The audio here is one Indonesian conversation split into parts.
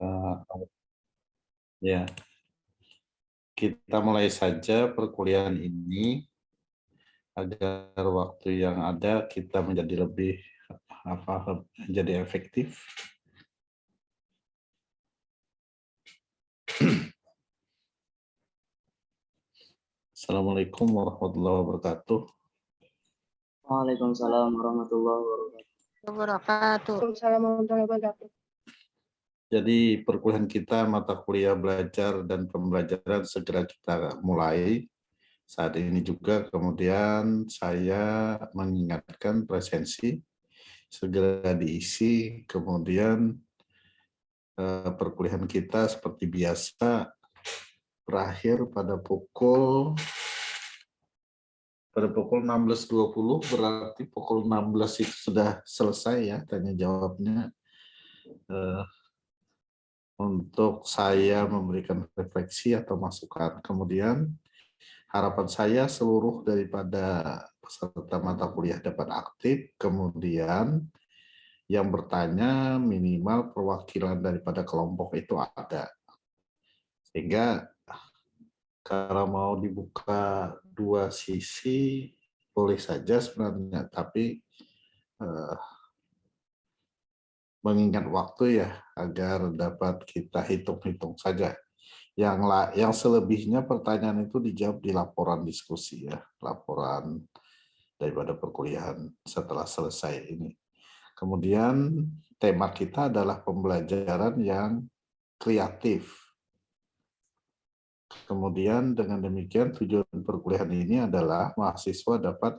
Uh, ya, kita mulai saja perkuliahan ini agar waktu yang ada kita menjadi lebih menjadi efektif. Assalamualaikum warahmatullahi wabarakatuh. Waalaikumsalam warahmatullahi wabarakatuh. Jadi perkuliahan kita mata kuliah belajar dan pembelajaran segera kita mulai saat ini juga. Kemudian saya mengingatkan presensi segera diisi. Kemudian perkuliahan kita seperti biasa berakhir pada pukul 16.20, berarti pukul 16 itu sudah selesai ya tanya jawabnya. Untuk saya memberikan refleksi atau masukan. Kemudian harapan saya seluruh daripada peserta mata kuliah dapat aktif. Kemudian yang bertanya minimal perwakilan daripada kelompok itu ada. Sehingga kalau mau dibuka dua sisi boleh saja sebenarnya, tapi mengingat waktu ya agar dapat kita hitung-hitung saja. Yang selebihnya pertanyaan itu dijawab di laporan diskusi ya, laporan daripada perkuliahan setelah selesai ini. Kemudian tema kita adalah pembelajaran yang kreatif. Kemudian dengan demikian tujuan perkuliahan ini adalah mahasiswa dapat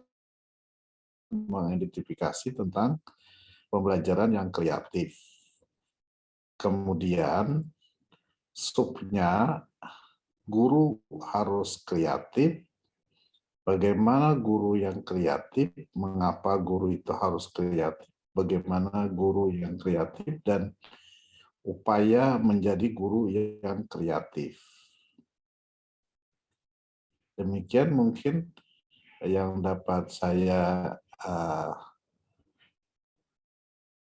mengidentifikasi tentang pembelajaran yang kreatif. Kemudian subnya guru harus kreatif. Bagaimana guru yang kreatif, mengapa guru itu harus kreatif, bagaimana guru yang kreatif, dan upaya menjadi guru yang kreatif. Demikian mungkin yang dapat saya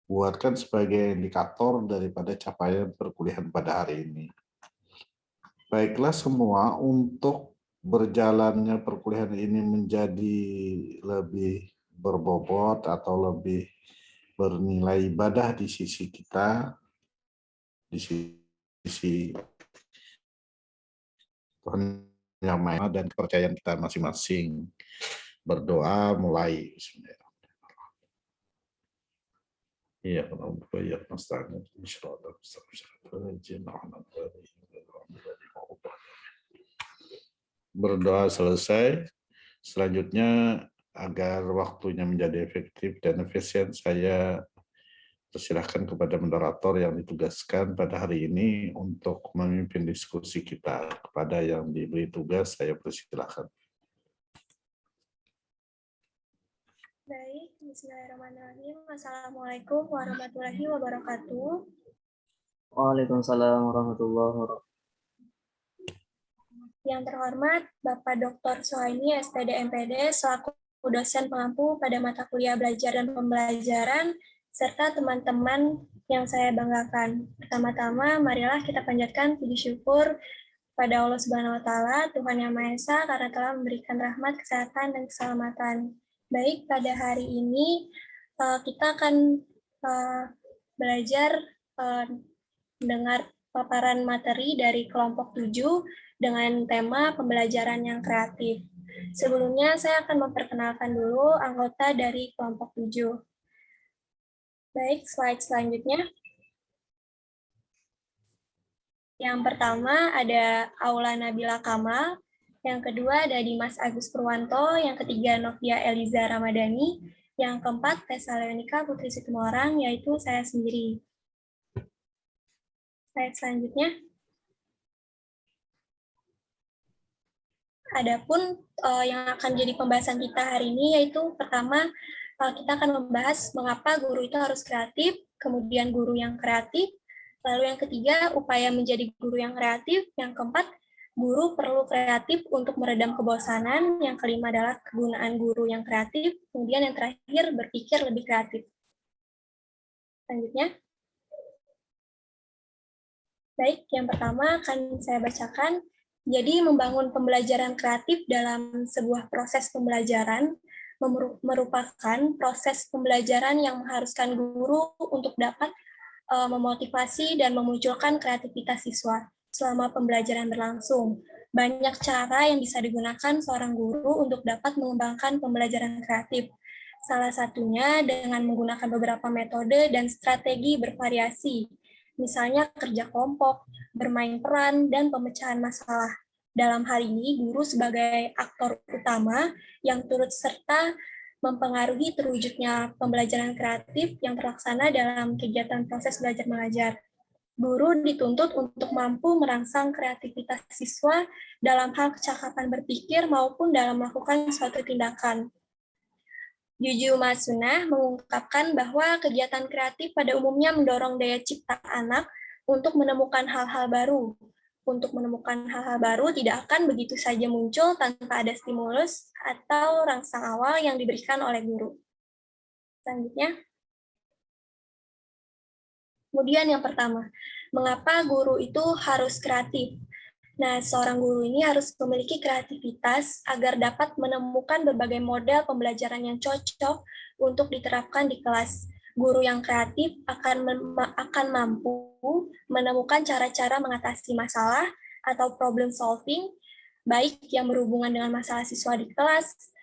buatkan sebagai indikator daripada capaian perkuliahan pada hari ini. Baiklah semua, untuk berjalannya perkuliahan ini menjadi lebih berbobot atau lebih bernilai ibadah di sisi kita, di sisi Tuhan Yang Maha Esa dan kepercayaan kita masing-masing. Berdoa mulai. Iya, berdoa selesai. Selanjutnya agar waktunya menjadi efektif dan efisien, saya persilahkan kepada moderator yang ditugaskan pada hari ini untuk memimpin diskusi kita. Kepada yang diberi tugas, saya persilahkan. Baik, bismillahirrahmanirrahim. Assalamualaikum warahmatullahi wabarakatuh. Waalaikumsalam warahmatullahi wabarakatuh. Yang terhormat Bapak Dr. Sohaimi, SPD MPD, selaku dosen pengampu pada mata kuliah belajar dan pembelajaran, serta teman-teman yang saya banggakan. Pertama-tama, marilah kita panjatkan puji syukur pada Allah Subhanahu wa Ta'ala, Tuhan Yang Maha Esa, karena telah memberikan rahmat, kesehatan, dan keselamatan. Baik, pada hari ini kita akan belajar mendengar paparan materi dari kelompok 7 dengan tema pembelajaran yang kreatif. Sebelumnya saya akan memperkenalkan dulu anggota dari kelompok 7. Baik, slide selanjutnya. Yang pertama ada Aula Nabila Kamal, yang kedua ada Dimas Agus Purwanto, yang ketiga Novia Eliza Ramadhani, yang keempat Tessa Leonika Putri Situmorang, yaitu saya sendiri. Slide selanjutnya. Adapun yang akan jadi pembahasan kita hari ini yaitu pertama kita akan membahas mengapa guru itu harus kreatif, kemudian guru yang kreatif, lalu yang ketiga upaya menjadi guru yang kreatif, yang keempat guru perlu kreatif untuk meredam kebosanan, yang kelima adalah kegunaan guru yang kreatif, kemudian yang terakhir berpikir lebih kreatif. Selanjutnya. Baik, yang pertama akan saya bacakan. Jadi, membangun pembelajaran kreatif dalam sebuah proses pembelajaran merupakan proses pembelajaran yang mengharuskan guru untuk dapat memotivasi dan memunculkan kreativitas siswa selama pembelajaran berlangsung. Banyak cara yang bisa digunakan seorang guru untuk dapat mengembangkan pembelajaran kreatif. Salah satunya dengan menggunakan beberapa metode dan strategi bervariasi, misalnya kerja kelompok, bermain peran, dan pemecahan masalah. Dalam hal ini, guru sebagai aktor utama yang turut serta mempengaruhi terwujudnya pembelajaran kreatif yang terlaksana dalam kegiatan proses belajar mengajar. Guru dituntut untuk mampu merangsang kreativitas siswa dalam hal kecakapan berpikir maupun dalam melakukan suatu tindakan. Juju Masunah mengungkapkan bahwa kegiatan kreatif pada umumnya mendorong daya cipta anak untuk menemukan hal-hal baru. Untuk menemukan hal-hal baru tidak akan begitu saja muncul tanpa ada stimulus atau rangsang awal yang diberikan oleh guru. Selanjutnya. Kemudian yang pertama, mengapa guru itu harus kreatif? Nah, seorang guru ini harus memiliki kreativitas agar dapat menemukan berbagai model pembelajaran yang cocok untuk diterapkan di kelas. Guru yang kreatif akan mampu menemukan cara-cara mengatasi masalah atau problem solving, baik yang berhubungan dengan masalah siswa di kelas,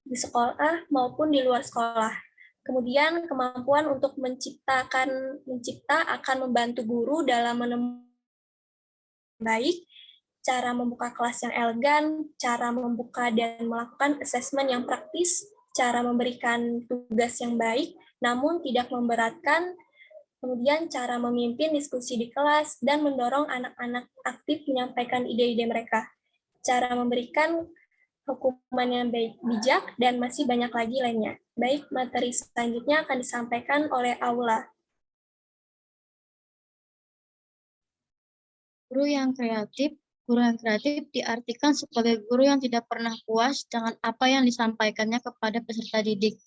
di sekolah, maupun di luar sekolah. Kemudian, kemampuan untuk mencipta akan membantu guru dalam menemukan baik, cara membuka kelas yang elegan, cara membuka dan melakukan asesmen yang praktis, cara memberikan tugas yang baik, namun tidak memberatkan, kemudian cara memimpin diskusi di kelas, dan mendorong anak-anak aktif menyampaikan ide-ide mereka, cara memberikan hukuman yang bijak, dan masih banyak lagi lainnya. Baik, materi selanjutnya akan disampaikan oleh Aula. Guru yang kreatif diartikan sebagai guru yang tidak pernah puas dengan apa yang disampaikannya kepada peserta didik.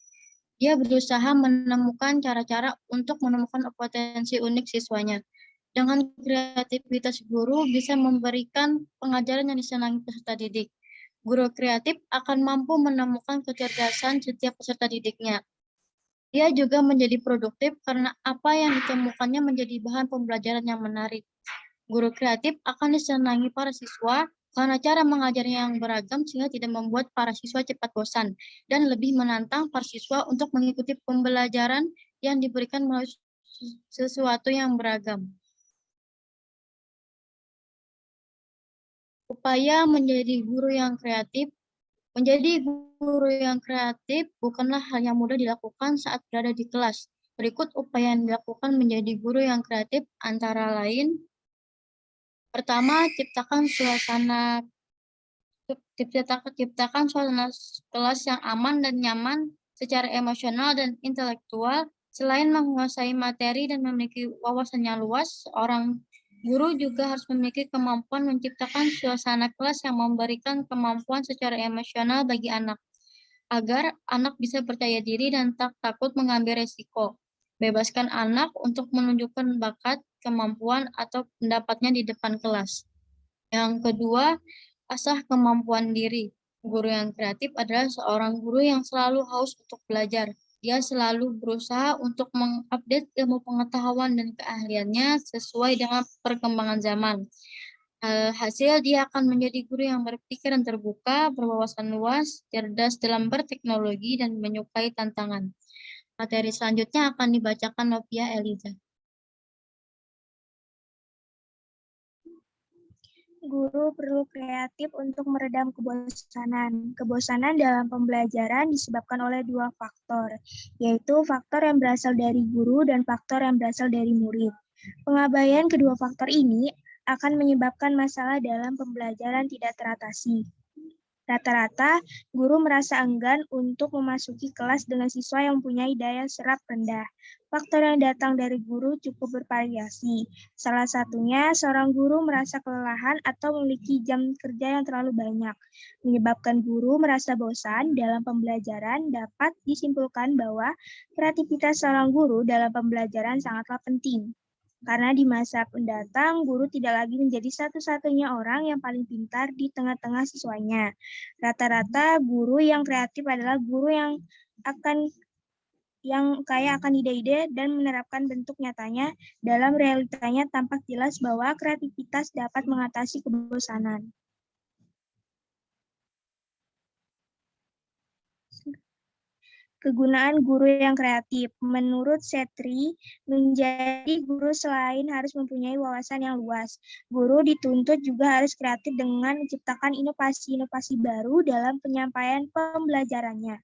Dia berusaha menemukan cara-cara untuk menemukan potensi unik siswanya. Dengan kreativitas guru bisa memberikan pengajaran yang disenangi peserta didik. Guru kreatif akan mampu menemukan kecerdasan setiap peserta didiknya. Dia juga menjadi produktif karena apa yang ditemukannya menjadi bahan pembelajaran yang menarik. Guru kreatif akan disenangi para siswa karena cara mengajarnya yang beragam sehingga tidak membuat para siswa cepat bosan dan lebih menantang para siswa untuk mengikuti pembelajaran yang diberikan melalui sesuatu yang beragam. Upaya menjadi guru yang kreatif. Menjadi guru yang kreatif bukanlah hal yang mudah dilakukan saat berada di kelas. Berikut upaya yang dilakukan menjadi guru yang kreatif antara lain. Pertama, ciptakan suasana kelas yang aman dan nyaman secara emosional dan intelektual. Selain menguasai materi dan memiliki wawasan yang luas, seorang guru juga harus memiliki kemampuan menciptakan suasana kelas yang memberikan kemampuan secara emosional bagi anak, agar anak bisa percaya diri dan tak takut mengambil resiko. Bebaskan anak untuk menunjukkan bakat, kemampuan, atau pendapatnya di depan kelas. Yang kedua, asah kemampuan diri. Guru yang kreatif adalah seorang guru yang selalu haus untuk belajar. Dia selalu berusaha untuk mengupdate ilmu pengetahuan dan keahliannya sesuai dengan perkembangan zaman. Hasil, dia akan menjadi guru yang berpikir dan terbuka, berwawasan luas, cerdas dalam berteknologi, dan menyukai tantangan. Materi selanjutnya akan dibacakan Novia Eliza. Guru perlu kreatif untuk meredam kebosanan. Kebosanan dalam pembelajaran disebabkan oleh dua faktor, yaitu faktor yang berasal dari guru dan faktor yang berasal dari murid. Pengabaian kedua faktor ini akan menyebabkan masalah dalam pembelajaran tidak teratasi. Rata-rata, guru merasa enggan untuk memasuki kelas dengan siswa yang mempunyai daya serap rendah. Faktor yang datang dari guru cukup bervariasi. Salah satunya, seorang guru merasa kelelahan atau memiliki jam kerja yang terlalu banyak. Menyebabkan guru merasa bosan dalam pembelajaran. Dapat disimpulkan bahwa kreativitas seorang guru dalam pembelajaran sangatlah penting. Karena di masa mendatang, guru tidak lagi menjadi satu-satunya orang yang paling pintar di tengah-tengah siswanya. Rata-rata guru yang kreatif adalah guru yang kaya akan ide-ide dan menerapkan bentuk nyatanya dalam realitanya tampak jelas bahwa kreativitas dapat mengatasi kebosanan. Kegunaan guru yang kreatif. Menurut Setri, menjadi guru selain harus mempunyai wawasan yang luas, guru dituntut juga harus kreatif dengan menciptakan inovasi-inovasi baru dalam penyampaian pembelajarannya.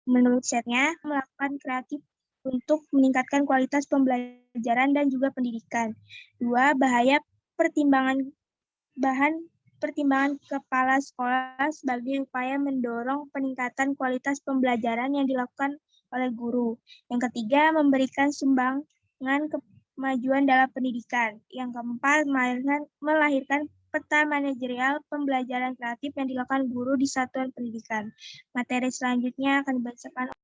Menurut Setnya, melakukan kreatif untuk meningkatkan kualitas pembelajaran dan juga pendidikan. 2. Pertimbangan kepala sekolah sebagai upaya mendorong peningkatan kualitas pembelajaran yang dilakukan oleh guru. Yang ketiga, memberikan sumbangan kemajuan dalam pendidikan. Yang keempat, melahirkan peta manajerial pembelajaran kreatif yang dilakukan guru di satuan pendidikan. Materi selanjutnya akan dibacakan.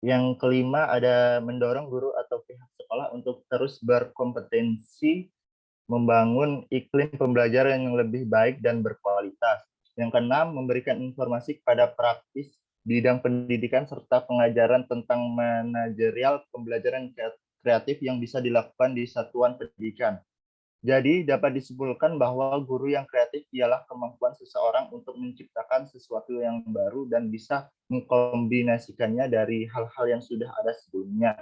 Yang kelima ada mendorong guru atau pihak sekolah untuk terus berkompetensi membangun iklim pembelajaran yang lebih baik dan berkualitas. Yang keenam, memberikan informasi kepada praktis bidang pendidikan serta pengajaran tentang manajerial pembelajaran kreatif yang bisa dilakukan di satuan pendidikan. Jadi dapat disimpulkan bahwa guru yang kreatif ialah kemampuan seseorang untuk menciptakan sesuatu yang baru dan bisa mengkombinasikannya dari hal-hal yang sudah ada sebelumnya,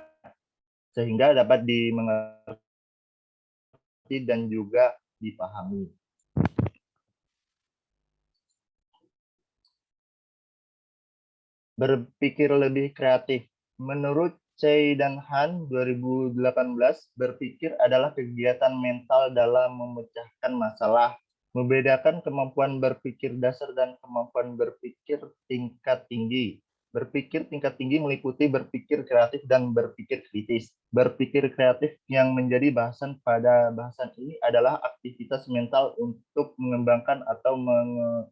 sehingga dapat dimengerti dan juga dipahami. Berpikir lebih kreatif. Menurut Chey dan Han 2018, berpikir adalah kegiatan mental dalam memecahkan masalah, membedakan kemampuan berpikir dasar dan kemampuan berpikir tingkat tinggi. Berpikir tingkat tinggi meliputi berpikir kreatif dan berpikir kritis. Berpikir kreatif yang menjadi bahasan pada bahasan ini adalah aktivitas mental untuk mengembangkan atau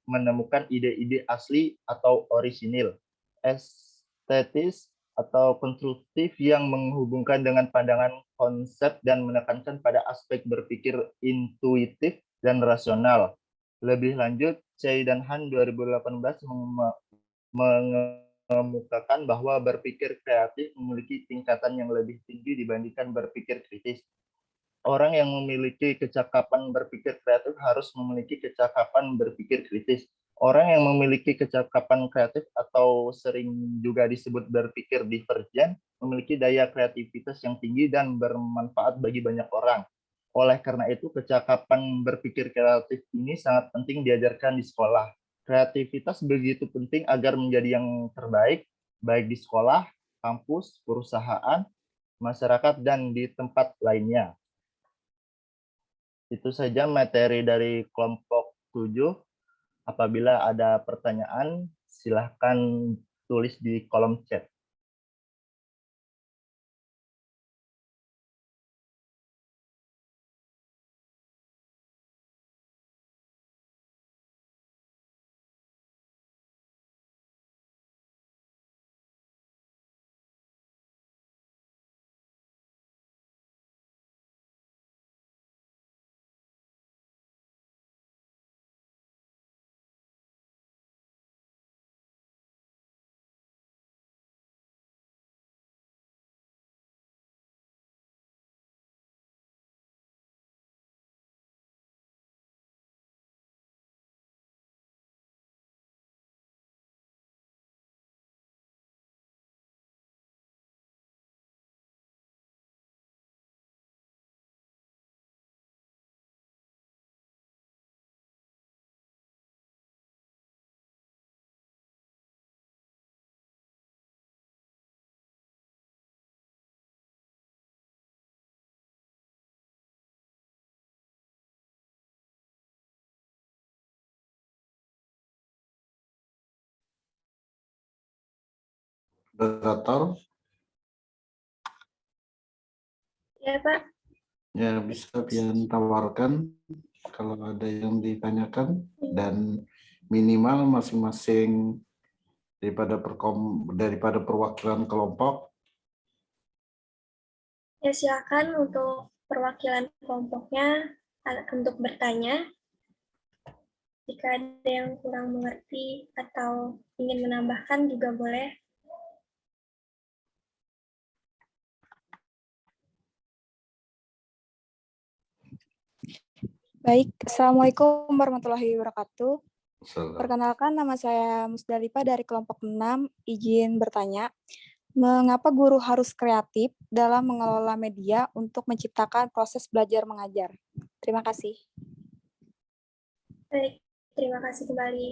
menemukan ide-ide asli atau orisinil, estetis, atau konstruktif yang menghubungkan dengan pandangan konsep dan menekankan pada aspek berpikir intuitif dan rasional. Lebih lanjut, Chey dan Han 2018 mengemukakan bahwa berpikir kreatif memiliki tingkatan yang lebih tinggi dibandingkan berpikir kritis. Orang yang memiliki kecakapan berpikir kreatif harus memiliki kecakapan berpikir kritis. Orang yang memiliki kecakapan kreatif atau sering juga disebut berpikir divergen memiliki daya kreativitas yang tinggi dan bermanfaat bagi banyak orang. Oleh karena itu, kecakapan berpikir kreatif ini sangat penting diajarkan di sekolah. Kreativitas begitu penting agar menjadi yang terbaik, baik di sekolah, kampus, perusahaan, masyarakat, dan di tempat lainnya. Itu saja materi dari kelompok 7. Apabila ada pertanyaan, silahkan tulis di kolom chat. Moderator, Ya, Pak. ya bisa pian tawarkan kalau ada yang ditanyakan, dan minimal masing-masing daripada perwakilan kelompok. Ya, silakan untuk perwakilan kelompoknya untuk bertanya. Jika ada yang kurang mengerti atau ingin menambahkan juga boleh. Baik, Assalamualaikum warahmatullahi wabarakatuh. Salam. Perkenalkan, nama saya Musdalifah dari kelompok 6, izin bertanya. Mengapa guru harus kreatif dalam mengelola media untuk menciptakan proses belajar mengajar? Terima kasih. Baik, terima kasih kembali.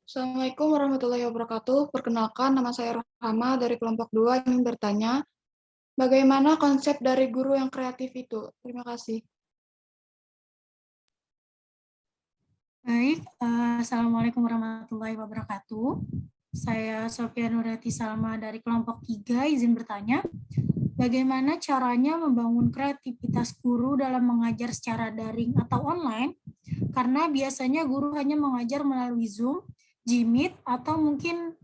Assalamualaikum warahmatullahi wabarakatuh. Perkenalkan, nama saya Rohama dari kelompok 2 yang bertanya, bagaimana konsep dari guru yang kreatif itu? Terima kasih. Baik, Assalamualaikum warahmatullahi wabarakatuh. Saya Sofia Nurati Salma dari kelompok 3, izin bertanya, bagaimana caranya membangun kreativitas guru dalam mengajar secara daring atau online? Karena biasanya guru hanya mengajar melalui Zoom, Gmeet, atau mungkin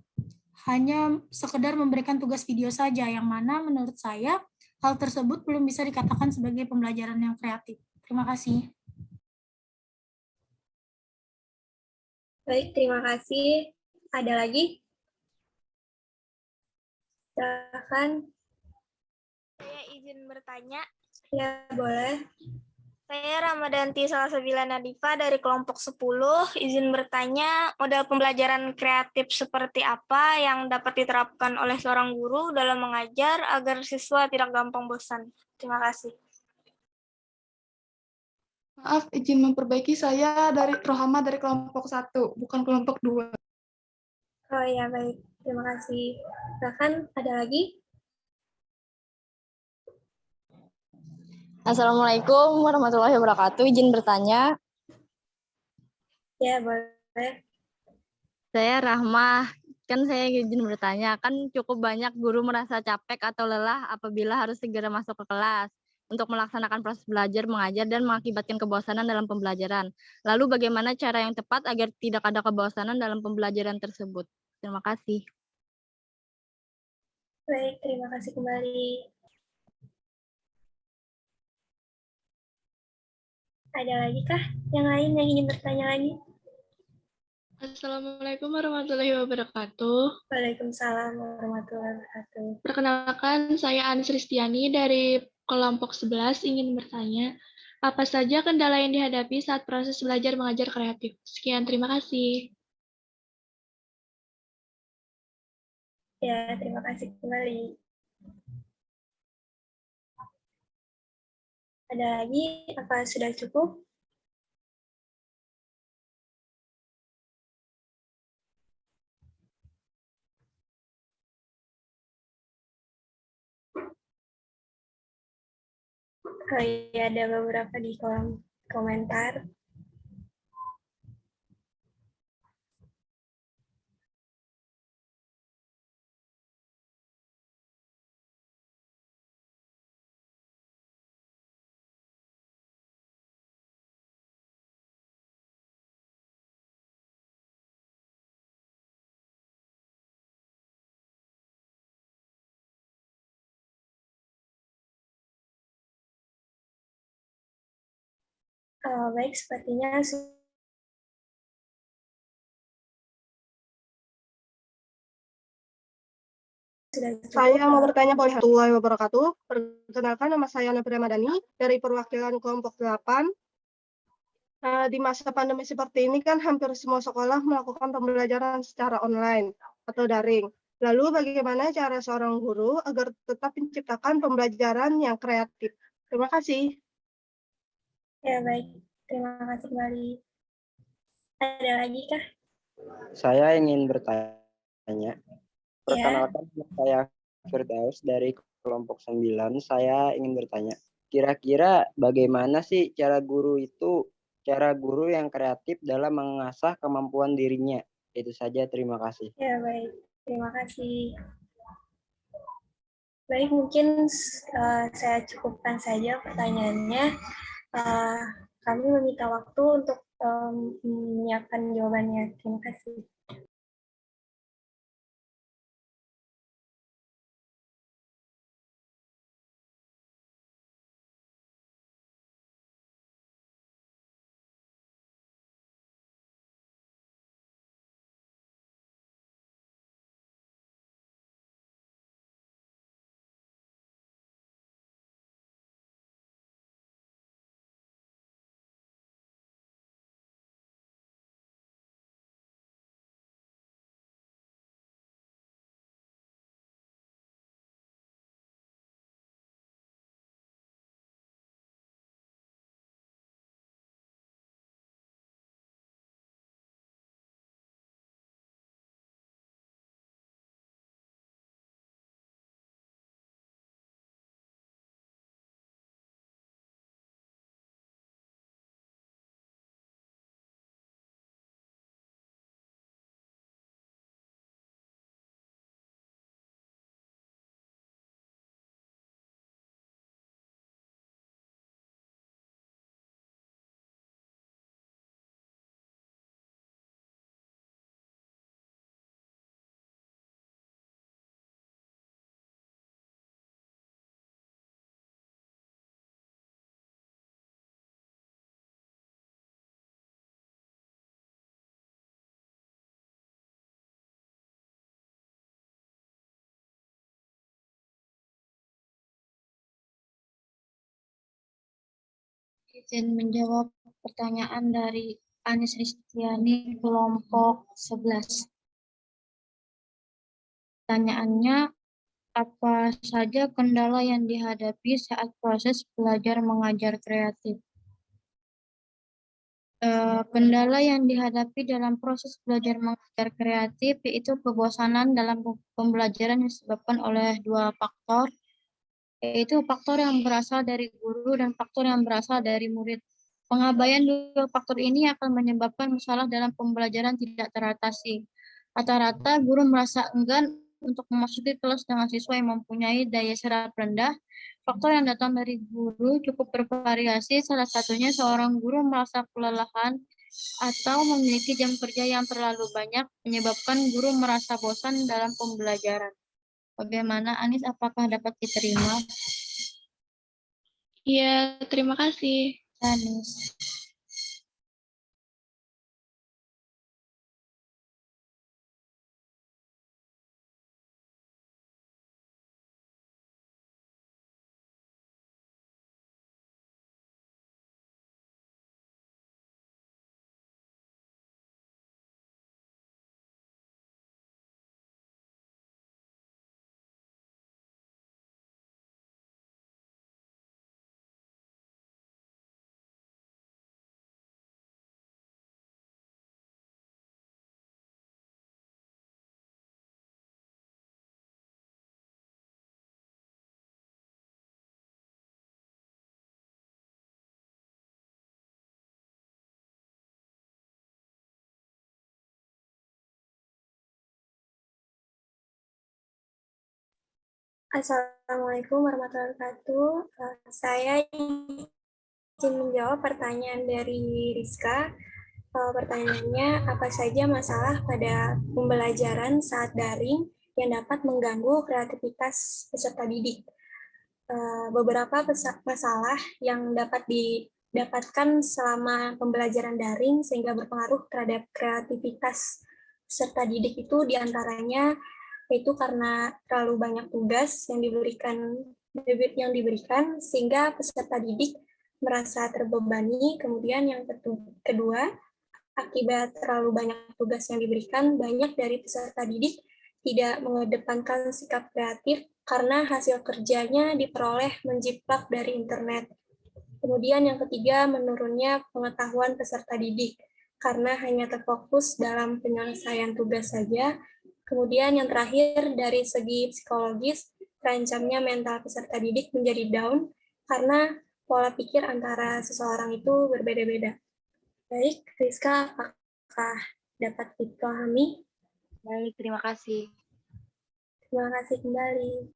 hanya sekedar memberikan tugas video saja, yang mana menurut saya hal tersebut belum bisa dikatakan sebagai pembelajaran yang kreatif. Terima kasih. Baik, terima kasih. Ada lagi? Silakan. Saya izin bertanya. Ya, boleh. Saya Ramadanti Salsabila Nadifa dari kelompok 10. Izin bertanya, model pembelajaran kreatif seperti apa yang dapat diterapkan oleh seorang guru dalam mengajar agar siswa tidak gampang bosan? Terima kasih. Maaf, izin memperbaiki, saya dari Rohama dari kelompok 1, bukan kelompok 2. Oh ya, baik. Terima kasih. Bahkan ada lagi? Assalamualaikum warahmatullahi wabarakatuh. Izin bertanya. Ya, boleh. Saya Rahmah. Kan saya izin bertanya, kan cukup banyak guru merasa capek atau lelah apabila harus segera masuk ke kelas untuk melaksanakan proses belajar, mengajar, dan mengakibatkan kebosanan dalam pembelajaran. Lalu bagaimana cara yang tepat agar tidak ada kebosanan dalam pembelajaran tersebut? Terima kasih. Baik, terima kasih kembali. Ada lagi kah yang lain yang ingin bertanya lagi? Assalamualaikum warahmatullahi wabarakatuh. Waalaikumsalam warahmatullahi wabarakatuh. Perkenalkan, saya Anis Ristiani dari kelompok 11 ingin bertanya, apa saja kendala yang dihadapi saat proses belajar mengajar kreatif? Sekian, terima kasih. Ya, terima kasih kembali. Ada lagi? Apa sudah cukup? Oh iya, ada beberapa di kolom komentar. Baik, sepertinya Saya mau bertanya warahmatullahi wabarakatuh. Perkenalkan, nama saya Nabila Madani dari perwakilan kelompok 8. Di masa pandemi seperti ini kan hampir semua sekolah melakukan pembelajaran secara online atau daring. Lalu bagaimana cara seorang guru agar tetap menciptakan pembelajaran yang kreatif? Terima kasih. Ya, baik. Terima kasih kembali. Ada lagi kah? Saya ingin bertanya. Perkenalkan, saya Firdaus dari kelompok 9. Saya ingin bertanya, kira-kira bagaimana sih cara guru yang kreatif dalam mengasah kemampuan dirinya? Itu saja, terima kasih. Ya, baik. Terima kasih. Baik, mungkin saya cukupkan saja pertanyaannya. Kami meminta waktu untuk menyiapkan jawabannya. Terima kasih. Izin menjawab pertanyaan dari Anis Ristiani kelompok 11. Pertanyaannya, apa saja kendala yang dihadapi saat proses belajar mengajar kreatif? Kendala yang dihadapi dalam proses belajar mengajar kreatif yaitu kebosanan dalam pembelajaran yang disebabkan oleh dua faktor, yaitu faktor yang berasal dari guru dan faktor yang berasal dari murid. Pengabaian dua faktor ini akan menyebabkan masalah dalam pembelajaran tidak teratasi. Rata-rata guru merasa enggan untuk memasuki kelas dengan siswa yang mempunyai daya serap rendah. Faktor yang datang dari guru cukup bervariasi, salah satunya seorang guru merasa kelelahan atau memiliki jam kerja yang terlalu banyak, menyebabkan guru merasa bosan dalam pembelajaran. Bagaimana, Anis? Apakah dapat diterima? Iya, terima kasih. Anis. Assalamualaikum warahmatullahi wabarakatuh. Saya izin menjawab pertanyaan dari Rizka. Pertanyaannya, apa saja masalah pada pembelajaran saat daring yang dapat mengganggu kreativitas peserta didik? Beberapa masalah yang dapat didapatkan selama pembelajaran daring sehingga berpengaruh terhadap kreativitas peserta didik itu diantaranya itu karena terlalu banyak tugas yang diberikan sehingga peserta didik merasa terbebani. Kemudian yang kedua, akibat terlalu banyak tugas yang diberikan, banyak dari peserta didik tidak mengedepankan sikap kreatif karena hasil kerjanya diperoleh menjiplak dari internet. Kemudian yang ketiga, menurunnya pengetahuan peserta didik karena hanya terfokus dalam penyelesaian tugas saja. Kemudian yang terakhir, dari segi psikologis, terancamnya mental peserta didik menjadi down karena pola pikir antara seseorang itu berbeda-beda. Baik, Rizka, apakah dapat dipahami? Baik, terima kasih. Terima kasih kembali.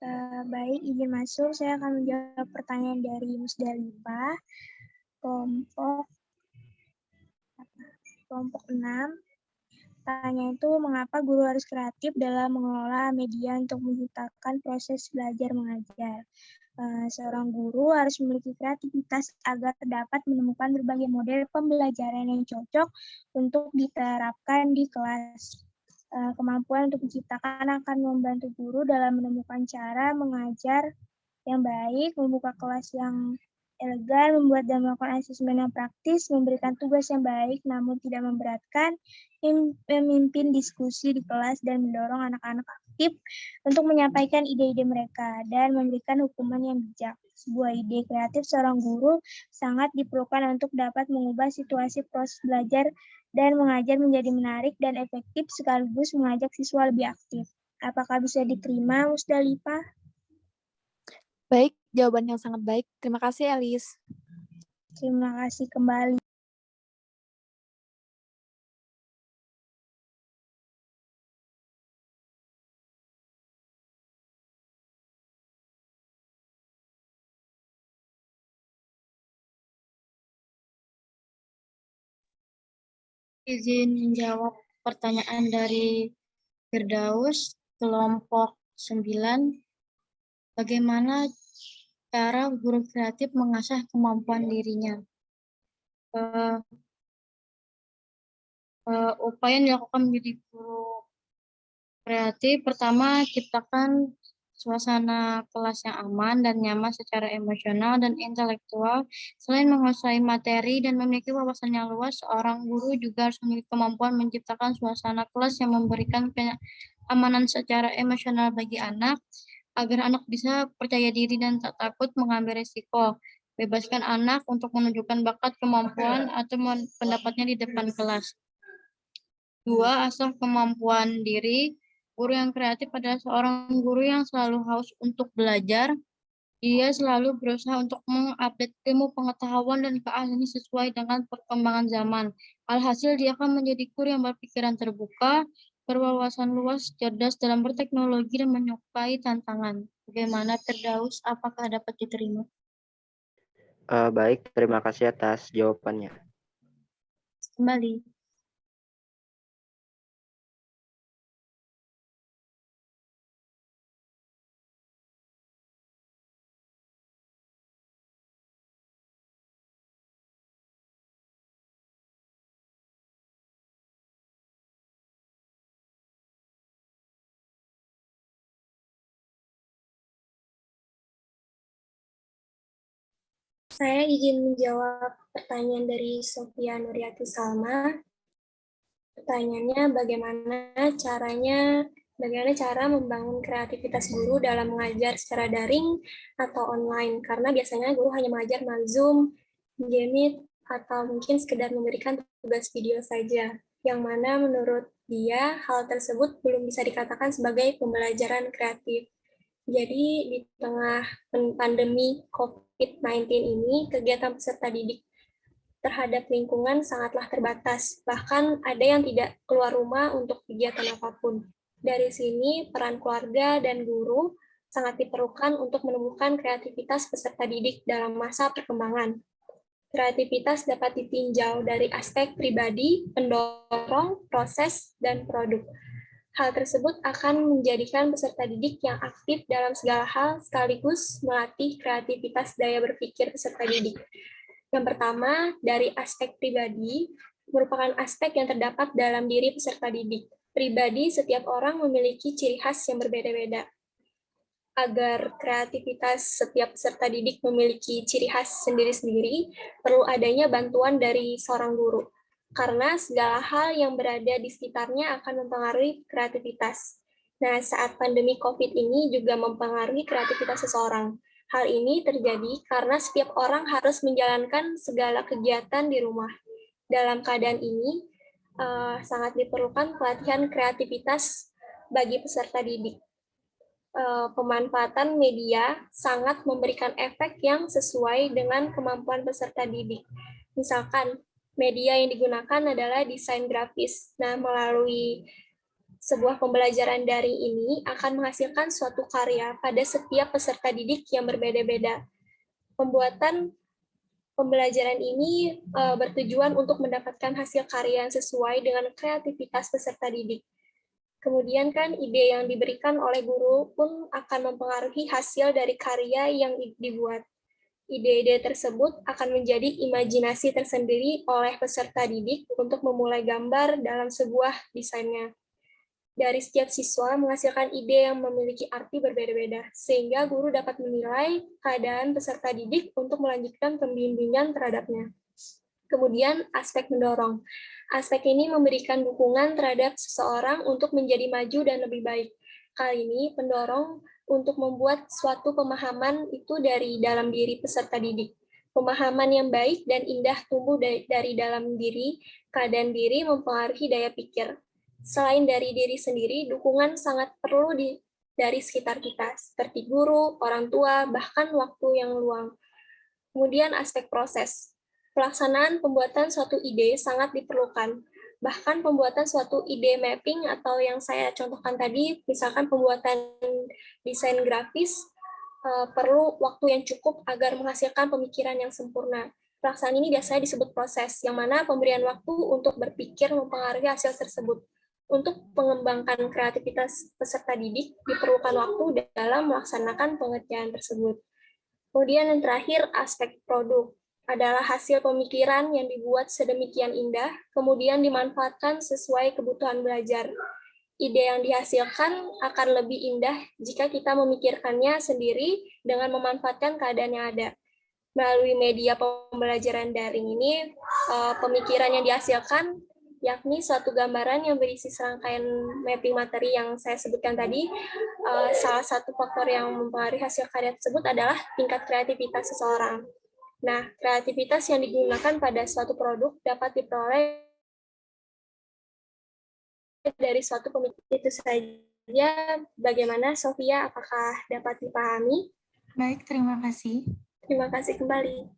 Baik, izin masuk. Saya akan menjawab pertanyaan dari Musdalifah, kelompok 6. Pertanyaan itu, mengapa guru harus kreatif dalam mengelola media untuk menciptakan proses belajar mengajar? Seorang guru harus memiliki kreativitas agar dapat menemukan berbagai model pembelajaran yang cocok untuk diterapkan di kelas. Kemampuan untuk menciptakan akan membantu guru dalam menemukan cara mengajar yang baik, membuka kelas yang elegan, membuat dan melakukan asesmen yang praktis, memberikan tugas yang baik namun tidak memberatkan, memimpin diskusi di kelas dan mendorong anak-anak aktif untuk menyampaikan ide-ide mereka dan memberikan hukuman yang bijak. Sebuah ide kreatif seorang guru sangat diperlukan untuk dapat mengubah situasi proses belajar dan mengajar menjadi menarik dan efektif sekaligus mengajak siswa lebih aktif. Apakah bisa diterima, Musdalifah? Baik, jawaban yang sangat baik. Terima kasih, Elis. Terima kasih kembali. Izin menjawab pertanyaan dari Firdaus, kelompok 9. Bagaimana cara guru kreatif mengasah kemampuan dirinya? Upaya yang dilakukan menjadi guru kreatif, pertama, ciptakan suasana kelas yang aman dan nyaman secara emosional dan intelektual. Selain menguasai materi dan memiliki wawasan yang luas, seorang guru juga harus memiliki kemampuan menciptakan suasana kelas yang memberikan keamanan secara emosional bagi anak, agar anak bisa percaya diri dan tak takut mengambil risiko. Bebaskan anak untuk menunjukkan bakat, kemampuan, atau pendapatnya di depan kelas. 2. Asah kemampuan diri. Guru yang kreatif adalah seorang guru yang selalu haus untuk belajar. Dia selalu berusaha untuk mengupdate ilmu pengetahuan dan keahlian sesuai dengan perkembangan zaman. Alhasil, dia akan menjadi guru yang berpikiran terbuka, berwawasan luas, cerdas dalam berteknologi, dan menyukai tantangan. Bagaimana, Firdaus? Apakah dapat diterima? Baik, terima kasih atas jawabannya. Kembali. Saya izin menjawab pertanyaan dari Sofia Nuriati Salma. Pertanyaannya, bagaimana cara membangun kreativitas guru dalam mengajar secara daring atau online? Karena biasanya guru hanya mengajar melalui Zoom, Meet, atau mungkin sekedar memberikan tugas video saja, yang mana menurut dia hal tersebut belum bisa dikatakan sebagai pembelajaran kreatif. Jadi di tengah pandemi COVID-19 ini, kegiatan peserta didik terhadap lingkungan sangatlah terbatas. Bahkan ada yang tidak keluar rumah untuk kegiatan apapun. Dari sini, peran keluarga dan guru sangat diperlukan untuk menumbuhkan kreativitas peserta didik dalam masa perkembangan. Kreativitas dapat ditinjau dari aspek pribadi, pendorong, proses, dan produk. Hal tersebut akan menjadikan peserta didik yang aktif dalam segala hal sekaligus melatih kreativitas daya berpikir peserta didik. Yang pertama, dari aspek pribadi, merupakan aspek yang terdapat dalam diri peserta didik. Pribadi, setiap orang memiliki ciri khas yang berbeda-beda. Agar kreativitas setiap peserta didik memiliki ciri khas sendiri-sendiri, perlu adanya bantuan dari seorang guru. Karena segala hal yang berada di sekitarnya akan mempengaruhi kreativitas. Nah, saat pandemi COVID ini juga mempengaruhi kreativitas seseorang. Hal ini terjadi karena setiap orang harus menjalankan segala kegiatan di rumah. Dalam keadaan ini, sangat diperlukan pelatihan kreativitas bagi peserta didik. Pemanfaatan media sangat memberikan efek yang sesuai dengan kemampuan peserta didik. Misalkan, media yang digunakan adalah desain grafis. Nah, melalui Sebuah pembelajaran daring ini akan menghasilkan suatu karya pada setiap peserta didik yang berbeda-beda. Pembuatan pembelajaran ini bertujuan untuk mendapatkan hasil karya yang sesuai dengan kreativitas peserta didik. Kemudian kan ide yang diberikan oleh guru pun akan mempengaruhi hasil dari karya yang dibuat. Ide-ide tersebut akan menjadi imajinasi tersendiri oleh peserta didik untuk memulai gambar dalam sebuah desainnya. Dari setiap siswa menghasilkan ide yang memiliki arti berbeda-beda, sehingga guru dapat menilai keadaan peserta didik untuk melanjutkan pembimbingan terhadapnya. Kemudian, aspek mendorong. Aspek ini memberikan dukungan terhadap seseorang untuk menjadi maju dan lebih baik. Kali ini, pendorong untuk membuat suatu pemahaman itu dari dalam diri peserta didik. Pemahaman yang baik dan indah tumbuh dari dalam diri, keadaan diri mempengaruhi daya pikir. Selain dari diri sendiri, dukungan sangat perlu dari sekitar kita, seperti guru, orang tua, bahkan waktu yang luang. Kemudian aspek proses. Pelaksanaan pembuatan suatu ide sangat diperlukan. Bahkan pembuatan suatu ide mapping atau yang saya contohkan tadi, misalkan pembuatan desain grafis, perlu waktu yang cukup agar menghasilkan pemikiran yang sempurna. Pelaksanaan ini biasanya disebut proses, yang mana pemberian waktu untuk berpikir mempengaruhi hasil tersebut. Untuk mengembangkan kreativitas peserta didik, diperlukan waktu dalam melaksanakan pengerjaan tersebut. Kemudian yang terakhir, aspek produk adalah hasil pemikiran yang dibuat sedemikian indah, kemudian dimanfaatkan sesuai kebutuhan belajar. Ide yang dihasilkan akan lebih indah jika kita memikirkannya sendiri dengan memanfaatkan keadaan yang ada. Melalui media pembelajaran daring ini, pemikiran yang dihasilkan yakni suatu gambaran yang berisi serangkaian mapping materi yang saya sebutkan tadi. Salah satu faktor yang mempengaruhi hasil karya tersebut adalah tingkat kreativitas seseorang. Nah, kreativitas yang digunakan pada suatu produk dapat diperoleh dari suatu pemikiran. Itu saja. Bagaimana, Sofia? Apakah dapat dipahami? Baik, terima kasih. Terima kasih kembali.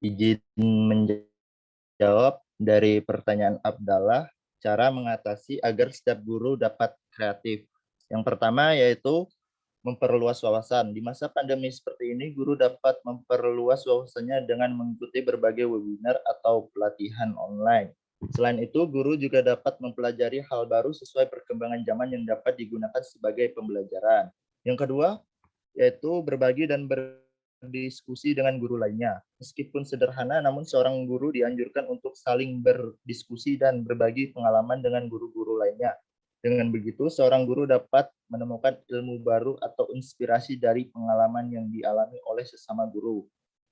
Izin menjawab dari pertanyaan Abdallah, cara mengatasi agar setiap guru dapat kreatif. Yang pertama yaitu memperluas wawasan. Di masa pandemi seperti ini, guru dapat memperluas wawasannya dengan mengikuti berbagai webinar atau pelatihan online. Selain itu, guru juga dapat mempelajari hal baru sesuai perkembangan zaman yang dapat digunakan sebagai pembelajaran. Yang kedua, yaitu berbagi dan berdiskusi dengan guru lainnya. Meskipun sederhana, namun seorang guru dianjurkan untuk saling berdiskusi dan berbagi pengalaman dengan guru-guru lainnya. Dengan begitu, seorang guru dapat menemukan ilmu baru atau inspirasi dari pengalaman yang dialami oleh sesama guru.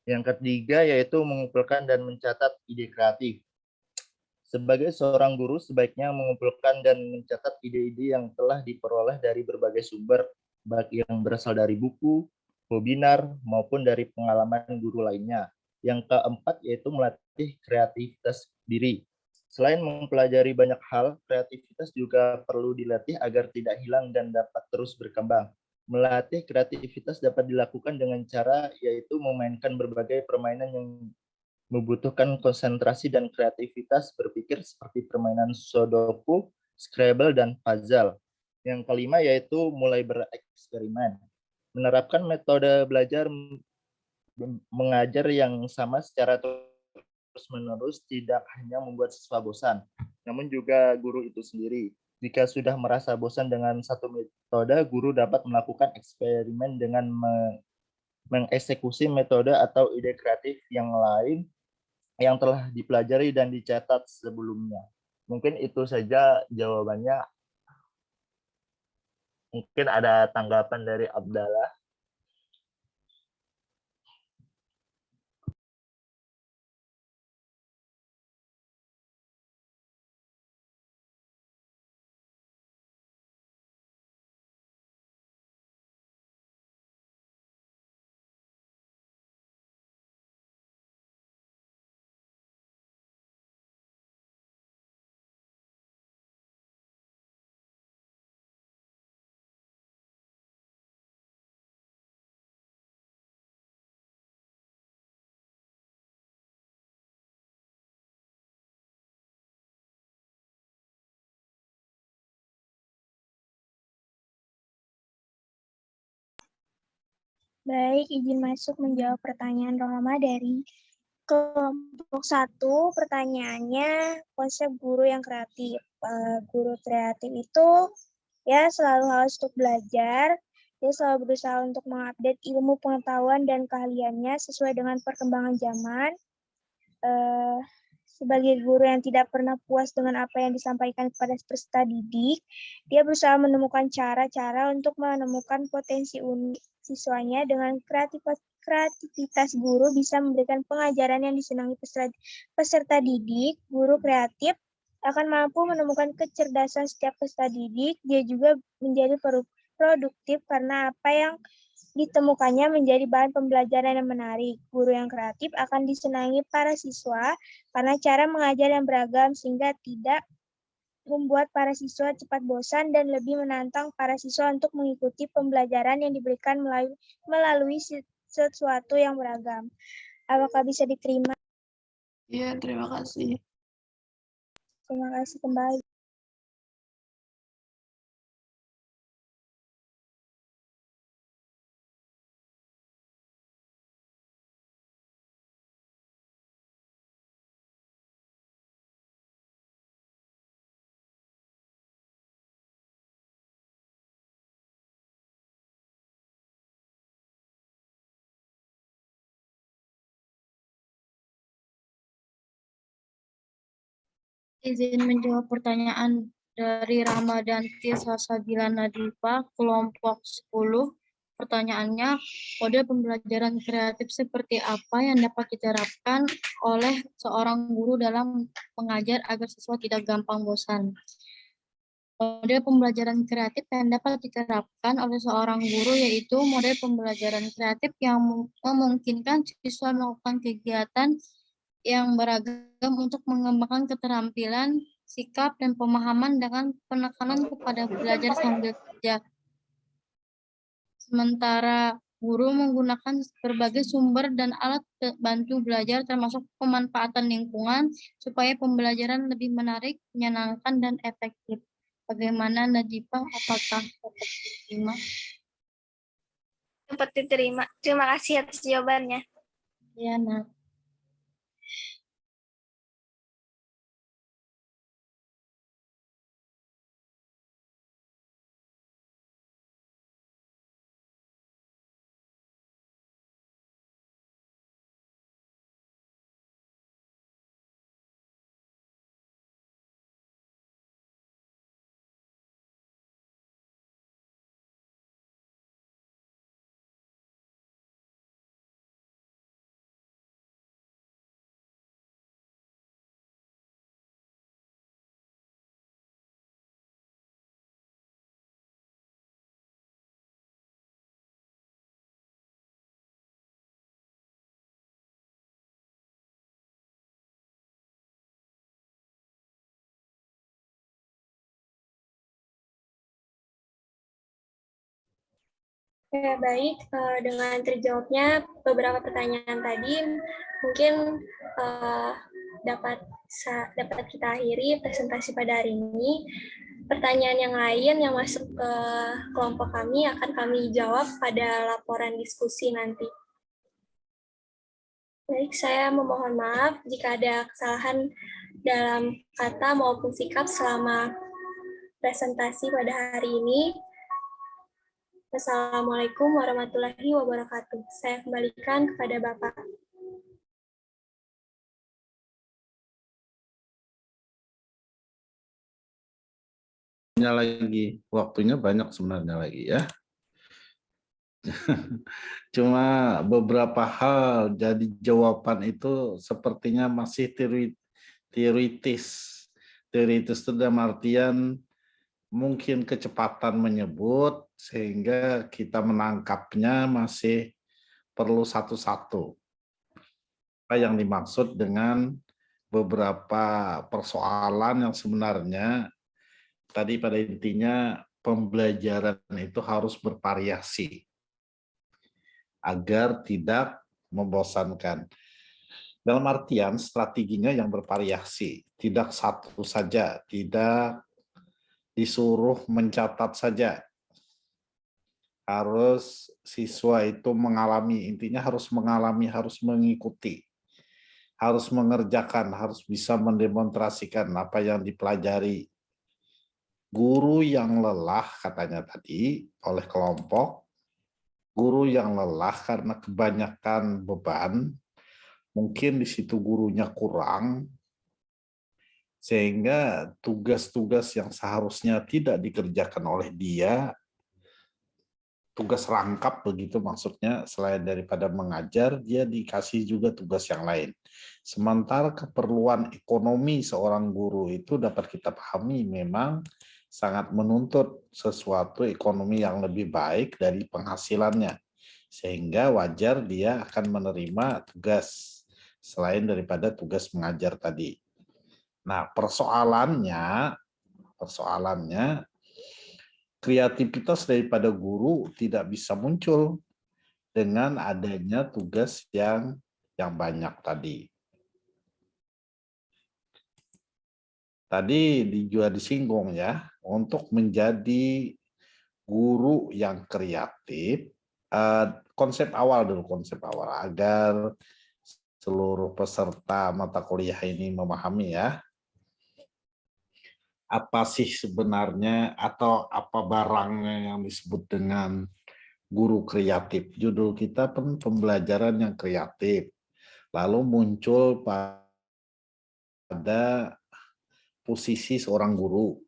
Yang ketiga, yaitu mengumpulkan dan mencatat ide kreatif. Sebagai seorang guru, sebaiknya mengumpulkan dan mencatat ide-ide yang telah diperoleh dari berbagai sumber, baik yang berasal dari buku, webinar, maupun dari pengalaman guru lainnya. Yang keempat, yaitu melatih kreativitas diri. Selain mempelajari banyak hal, kreativitas juga perlu dilatih agar tidak hilang dan dapat terus berkembang. Melatih kreativitas dapat dilakukan dengan cara yaitu memainkan berbagai permainan yang membutuhkan konsentrasi dan kreativitas berpikir seperti permainan Sudoku, Scrabble, dan puzzle. Yang kelima yaitu mulai bereksperimen. Menerapkan metode belajar mengajar yang sama secara terus-menerus tidak hanya membuat siswa bosan, namun juga guru itu sendiri. Jika sudah merasa bosan dengan satu metode, guru dapat melakukan eksperimen dengan mengeksekusi metode atau ide kreatif yang lain yang telah dipelajari dan dicatat sebelumnya. Mungkin itu saja jawabannya. Mungkin ada tanggapan dari Abdallah. Baik, izin masuk menjawab pertanyaan Rohama dari kelompok 1. Pertanyaannya, konsep guru yang kreatif. Guru kreatif itu ya selalu harus untuk belajar, dia selalu berusaha untuk mengupdate ilmu pengetahuan dan keahliannya sesuai dengan perkembangan zaman. Sebagai guru yang tidak pernah puas dengan apa yang disampaikan kepada peserta didik, dia berusaha menemukan cara-cara untuk menemukan potensi unik siswanya. Dengan kreativitas guru bisa memberikan pengajaran yang disenangi peserta didik. Guru kreatif akan mampu menemukan kecerdasan setiap peserta didik. Dia juga menjadi produktif karena apa yang ditemukannya menjadi bahan pembelajaran yang menarik. Guru yang kreatif akan disenangi para siswa karena cara mengajar yang beragam sehingga tidak membuat para siswa cepat bosan dan lebih menantang para siswa untuk mengikuti pembelajaran yang diberikan melalui sesuatu yang beragam. Apakah bisa diterima? Iya, terima kasih. Terima kasih kembali. Izin menjawab pertanyaan dari Ramadanti Salsabila Nadifa, kelompok 10. Pertanyaannya, kode pembelajaran kreatif seperti apa yang dapat diterapkan oleh seorang guru dalam mengajar agar siswa tidak gampang bosan? Model pembelajaran kreatif yang dapat diterapkan oleh seorang guru yaitu model pembelajaran kreatif yang memungkinkan siswa melakukan kegiatan yang beragam untuk mengembangkan keterampilan, sikap, dan pemahaman dengan penekanan kepada belajar sambil kerja. Sementara guru menggunakan berbagai sumber dan alat bantu belajar termasuk pemanfaatan lingkungan supaya pembelajaran lebih menarik, menyenangkan, dan efektif. Bagaimana Najibah, apakah dapat diterima? Dapat diterima. Terima kasih atas jawabannya. Ya, Nak. Ya, baik, dengan terjawabnya beberapa pertanyaan tadi, mungkin dapat kita akhiri presentasi pada hari ini. Pertanyaan yang lain yang masuk ke kelompok kami akan kami jawab pada laporan diskusi nanti. Baik, saya memohon maaf jika ada kesalahan dalam kata maupun sikap selama presentasi pada hari ini. Wassalamualaikum warahmatullahi wabarakatuh. Saya kembalikan kepada Bapak. Waktunya banyak sebenarnya lagi ya. Cuma beberapa hal, jadi jawaban itu sepertinya masih teoritis. Teoritis itu dalam artian mungkin kecepatan menyebut sehingga kita menangkapnya masih perlu satu-satu. Apa yang dimaksud dengan beberapa persoalan yang sebenarnya tadi pada intinya pembelajaran itu harus bervariasi agar tidak membosankan. Dalam artian strateginya yang bervariasi, tidak satu saja, tidak disuruh mencatat saja. Harus siswa itu mengalami, intinya harus mengalami, harus mengikuti, harus mengerjakan, harus bisa mendemonstrasikan apa yang dipelajari. Guru yang lelah katanya tadi oleh kelompok, guru yang lelah karena kebanyakan beban, mungkin di situ gurunya kurang, sehingga tugas-tugas yang seharusnya tidak dikerjakan oleh dia, tugas rangkap begitu maksudnya, selain daripada mengajar, dia dikasih juga tugas yang lain. Sementara keperluan ekonomi seorang guru itu dapat kita pahami memang sangat menuntut sesuatu ekonomi yang lebih baik dari penghasilannya. Sehingga wajar dia akan menerima tugas selain daripada tugas mengajar tadi. Nah, persoalannya kreativitas daripada guru tidak bisa muncul dengan adanya tugas yang banyak tadi. Tadi juga disinggung ya, untuk menjadi guru yang kreatif, konsep awal agar seluruh peserta mata kuliah ini memahami ya, apa sih sebenarnya atau apa barangnya yang disebut dengan guru kreatif. Judul kita pun pembelajaran yang kreatif. Lalu muncul pada posisi seorang guru.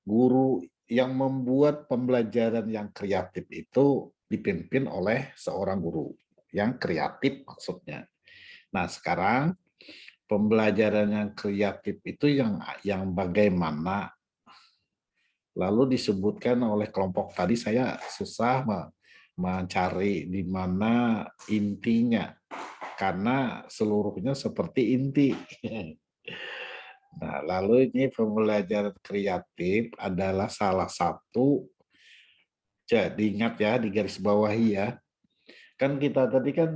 Guru yang membuat pembelajaran yang kreatif itu dipimpin oleh seorang guru yang kreatif maksudnya. Nah, sekarang pembelajaran yang kreatif itu yang bagaimana? Lalu disebutkan oleh kelompok tadi, saya susah mencari di mana intinya karena seluruhnya seperti inti. Nah, lalu ini pembelajaran kreatif adalah salah satu, jadi ingat ya, di garis bawahi ya. Kan kita tadi kan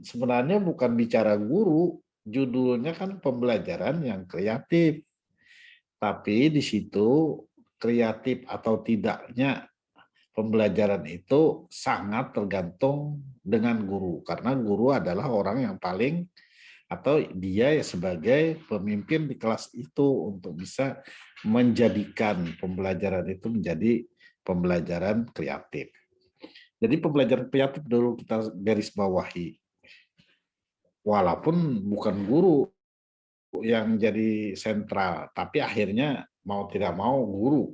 sebenarnya bukan bicara guru, judulnya kan pembelajaran yang kreatif. Tapi di situ kreatif atau tidaknya pembelajaran itu sangat tergantung dengan guru. Karena guru adalah orang yang paling, atau dia sebagai pemimpin di kelas itu untuk bisa menjadikan pembelajaran itu menjadi pembelajaran kreatif. Jadi pembelajaran kreatif dulu kita garis bawahi. Walaupun bukan guru yang jadi sentral, tapi akhirnya mau tidak mau guru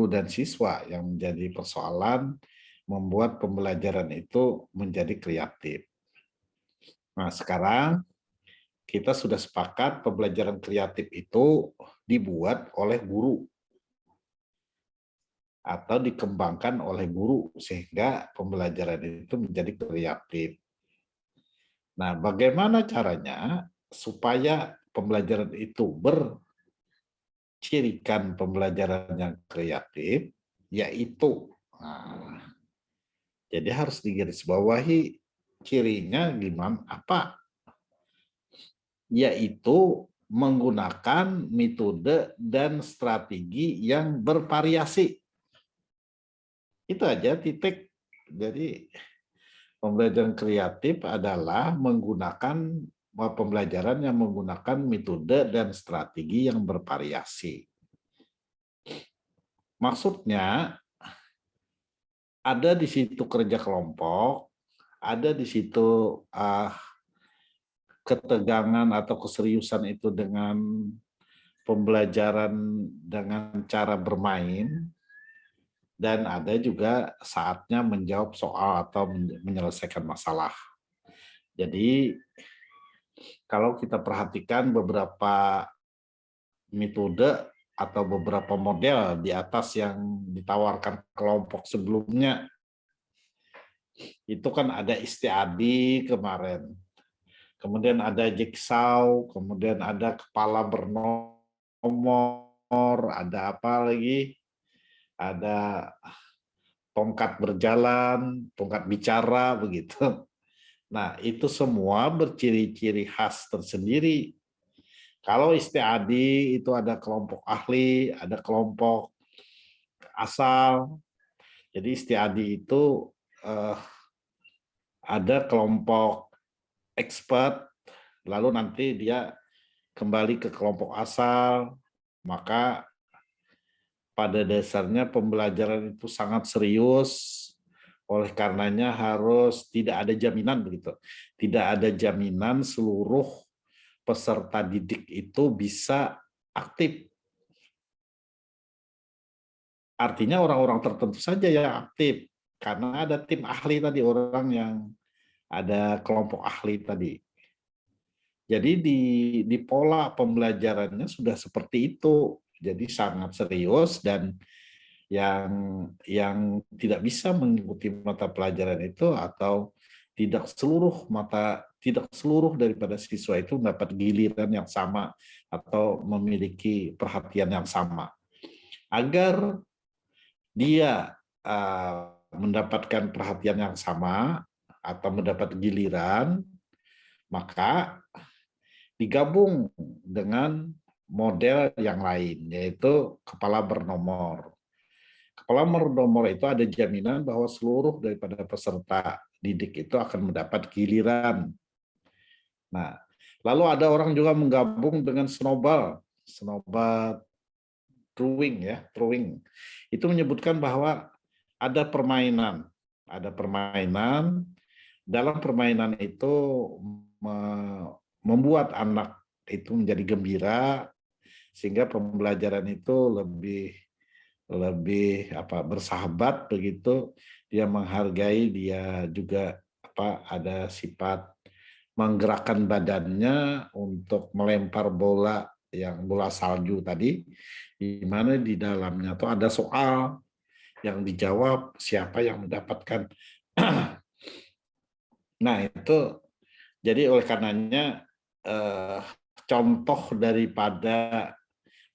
dan siswa yang menjadi persoalan membuat pembelajaran itu menjadi kreatif. Nah, sekarang kita sudah sepakat pembelajaran kreatif itu dibuat oleh guru atau dikembangkan oleh guru sehingga pembelajaran itu menjadi kreatif. Nah, bagaimana caranya supaya pembelajaran itu bercirikan pembelajaran yang kreatif, yaitu, jadi harus digarisbawahi cirinya gimana, apa? Yaitu menggunakan metode dan strategi yang bervariasi. Itu aja, titik. Jadi pembelajaran kreatif adalah menggunakan pembelajaran yang menggunakan metode dan strategi yang bervariasi. Maksudnya ada di situ kerja kelompok, ada di situ ketegangan atau keseriusan itu dengan pembelajaran dengan cara bermain, dan ada juga saatnya menjawab soal atau menyelesaikan masalah. Jadi kalau kita perhatikan beberapa metode atau beberapa model di atas yang ditawarkan kelompok sebelumnya, itu kan ada istiadi kemarin, kemudian ada jigsaw, kemudian ada kepala bernomor, ada apa lagi? Ada tongkat berjalan, tongkat bicara, begitu. Nah, itu semua berciri-ciri khas tersendiri. Kalau istiadi itu ada kelompok ahli, ada kelompok asal. Jadi istiadi itu ada kelompok expert, lalu nanti dia kembali ke kelompok asal, maka pada dasarnya pembelajaran itu sangat serius, oleh karenanya harus tidak ada jaminan begitu. Tidak ada jaminan seluruh peserta didik itu bisa aktif. Artinya orang-orang tertentu saja yang aktif, karena ada tim ahli tadi, orang yang ada kelompok ahli tadi. Jadi di pola pembelajarannya sudah seperti itu. Jadi sangat serius, dan yang tidak bisa mengikuti mata pelajaran itu atau tidak seluruh daripada siswa itu mendapat giliran yang sama atau memiliki perhatian yang sama. Agar dia mendapatkan perhatian yang sama atau mendapat giliran, maka digabung dengan model yang lain, yaitu kepala bernomor. Kepala bernomor itu ada jaminan bahwa seluruh daripada peserta didik itu akan mendapat giliran. Nah, lalu ada orang juga menggabung dengan snowball drawing ya, drawing. Itu menyebutkan bahwa ada permainan. Dalam permainan itu membuat anak itu menjadi gembira, sehingga pembelajaran itu lebih bersahabat begitu. Dia menghargai, dia juga ada sifat menggerakkan badannya untuk melempar bola salju tadi, di mana di dalamnya tuh ada soal yang dijawab, siapa yang mendapatkan. Nah, itu jadi oleh karenanya contoh daripada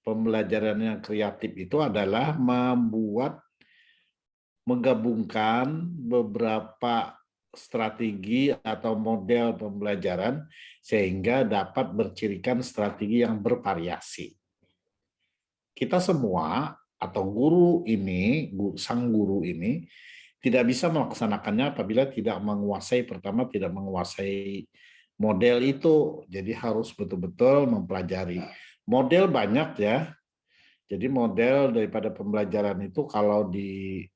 pembelajaran yang kreatif itu adalah menggabungkan beberapa strategi atau model pembelajaran sehingga dapat bercirikan strategi yang bervariasi. Kita semua atau sang guru ini tidak bisa melaksanakannya apabila tidak menguasai model itu. Jadi harus betul-betul mempelajari. Model banyak ya. Jadi model daripada pembelajaran itu kalau di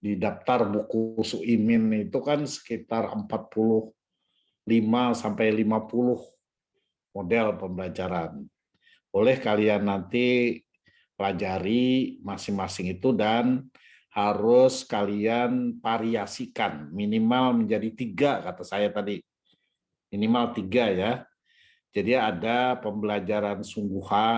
daftar buku Suimin itu kan sekitar 45 sampai 50 model pembelajaran. Boleh kalian nanti pelajari masing-masing itu, dan harus kalian variasikan minimal menjadi 3 kata saya tadi. Minimal 3 ya. Jadi ada pembelajaran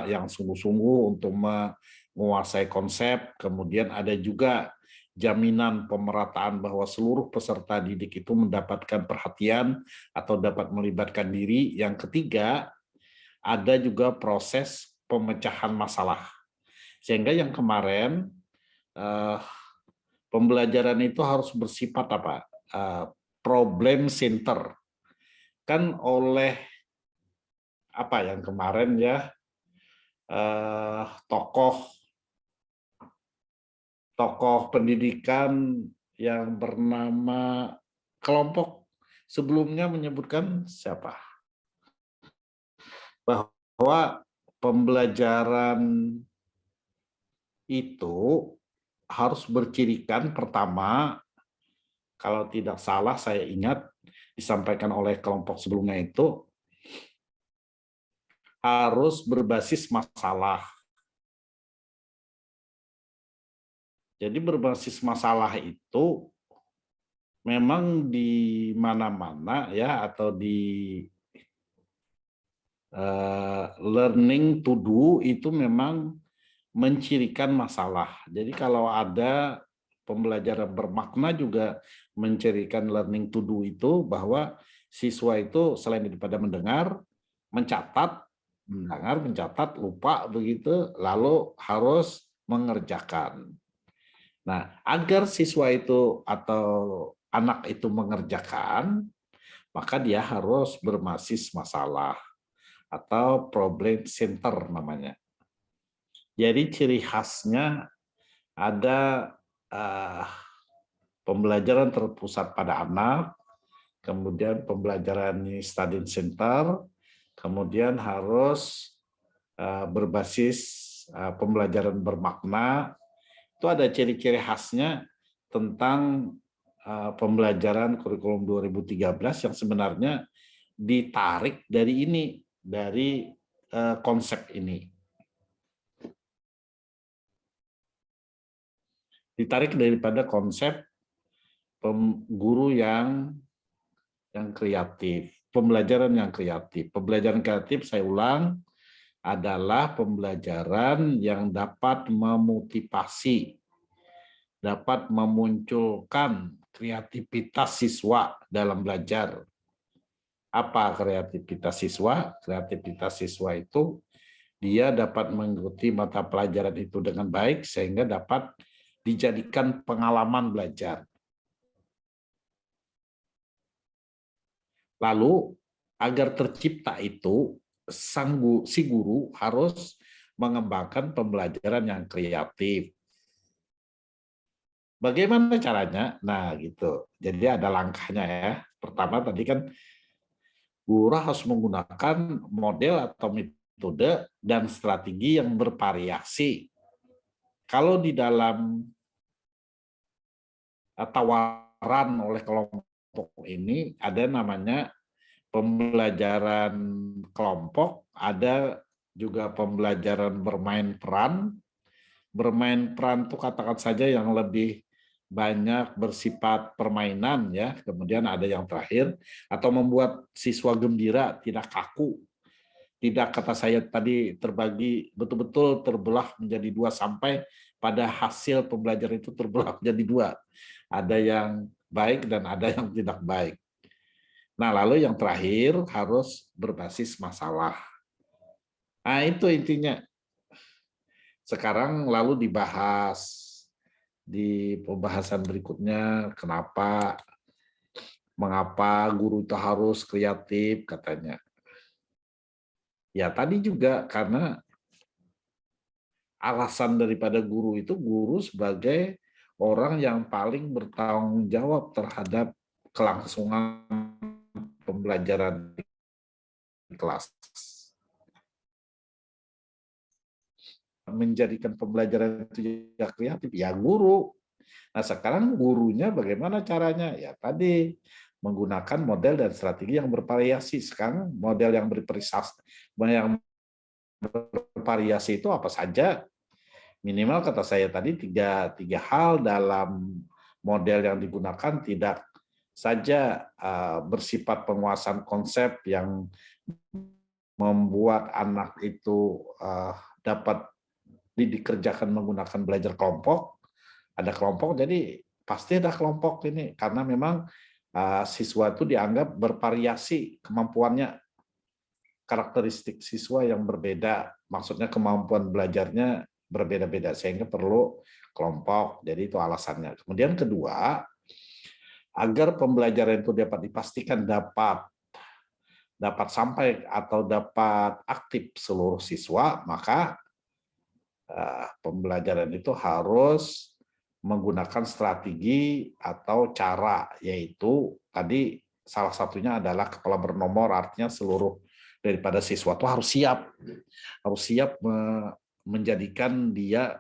yang sungguh-sungguh untuk menguasai konsep, kemudian ada juga jaminan pemerataan bahwa seluruh peserta didik itu mendapatkan perhatian atau dapat melibatkan diri. Yang ketiga, ada juga proses pemecahan masalah. Sehingga yang kemarin pembelajaran itu harus bersifat problem center. Kan oleh yang kemarin ya, tokoh pendidikan yang bernama kelompok sebelumnya menyebutkan siapa? Bahwa pembelajaran itu harus bercirikan, pertama, kalau tidak salah saya ingat disampaikan oleh kelompok sebelumnya itu, harus berbasis masalah. Jadi berbasis masalah itu memang di mana-mana ya, atau di learning to do itu memang mencirikan masalah. Jadi kalau ada pembelajaran bermakna juga mencirikan learning to do itu, bahwa siswa itu selain daripada mendengar, mencatat, lupa begitu, lalu harus mengerjakan. Nah, agar siswa itu atau anak itu mengerjakan, maka dia harus berbasis masalah atau problem center namanya. Jadi ciri khasnya ada pembelajaran terpusat pada anak, kemudian pembelajaran study center, kemudian harus berbasis pembelajaran bermakna. Itu ada ciri-ciri khasnya tentang pembelajaran kurikulum 2013 yang sebenarnya ditarik dari ini, dari konsep ini. Ditarik daripada konsep guru yang kreatif, pembelajaran yang kreatif. Pembelajaran kreatif, saya ulang, adalah pembelajaran yang dapat memotivasi, dapat memunculkan kreativitas siswa dalam belajar. Apa kreativitas siswa? Kreativitas siswa itu dia dapat mengikuti mata pelajaran itu dengan baik sehingga dapat dijadikan pengalaman belajar. Lalu agar tercipta itu, si guru harus mengembangkan pembelajaran yang kreatif. Bagaimana caranya? Nah, gitu. Jadi ada langkahnya ya. Pertama tadi kan guru harus menggunakan model atau metode dan strategi yang bervariasi. Kalau di dalam tawaran oleh kelompok ini ada namanya pembelajaran kelompok, ada juga pembelajaran bermain peran. Bermain peran itu katakan saja yang lebih banyak bersifat permainan ya. Kemudian ada yang terakhir, atau membuat siswa gembira, tidak kaku. Tidak, kata saya tadi, terbagi betul-betul terbelah menjadi dua sampai pada hasil pembelajaran itu terbelah menjadi dua. Ada yang baik dan ada yang tidak baik. Nah, lalu yang terakhir harus berbasis masalah. Nah, itu intinya. Sekarang lalu dibahas di pembahasan berikutnya, mengapa guru itu harus kreatif katanya. Ya, tadi juga karena alasan daripada guru itu, guru sebagai orang yang paling bertanggung jawab terhadap kelangsungan pembelajaran di kelas. Menjadikan pembelajaran itu ya kreatif, ya guru. Nah, sekarang gurunya bagaimana caranya? Ya tadi, menggunakan model dan strategi yang bervariasi. Sekarang model yang bervariasi itu apa saja? Minimal kata saya tadi tiga hal dalam model yang digunakan, tidak saja bersifat penguasaan konsep yang membuat anak itu dapat dikerjakan menggunakan belajar kelompok. Ada kelompok, jadi pasti ada kelompok ini karena memang siswa itu dianggap bervariasi kemampuannya, karakteristik siswa yang berbeda, maksudnya kemampuan belajarnya berbeda-beda sehingga perlu kelompok. Jadi itu alasannya. Kemudian kedua, agar pembelajaran itu dapat dipastikan dapat sampai atau dapat aktif seluruh siswa, maka pembelajaran itu harus menggunakan strategi atau cara, yaitu tadi salah satunya adalah kepala bernomor, artinya seluruh daripada siswa itu harus siap menjadikan dia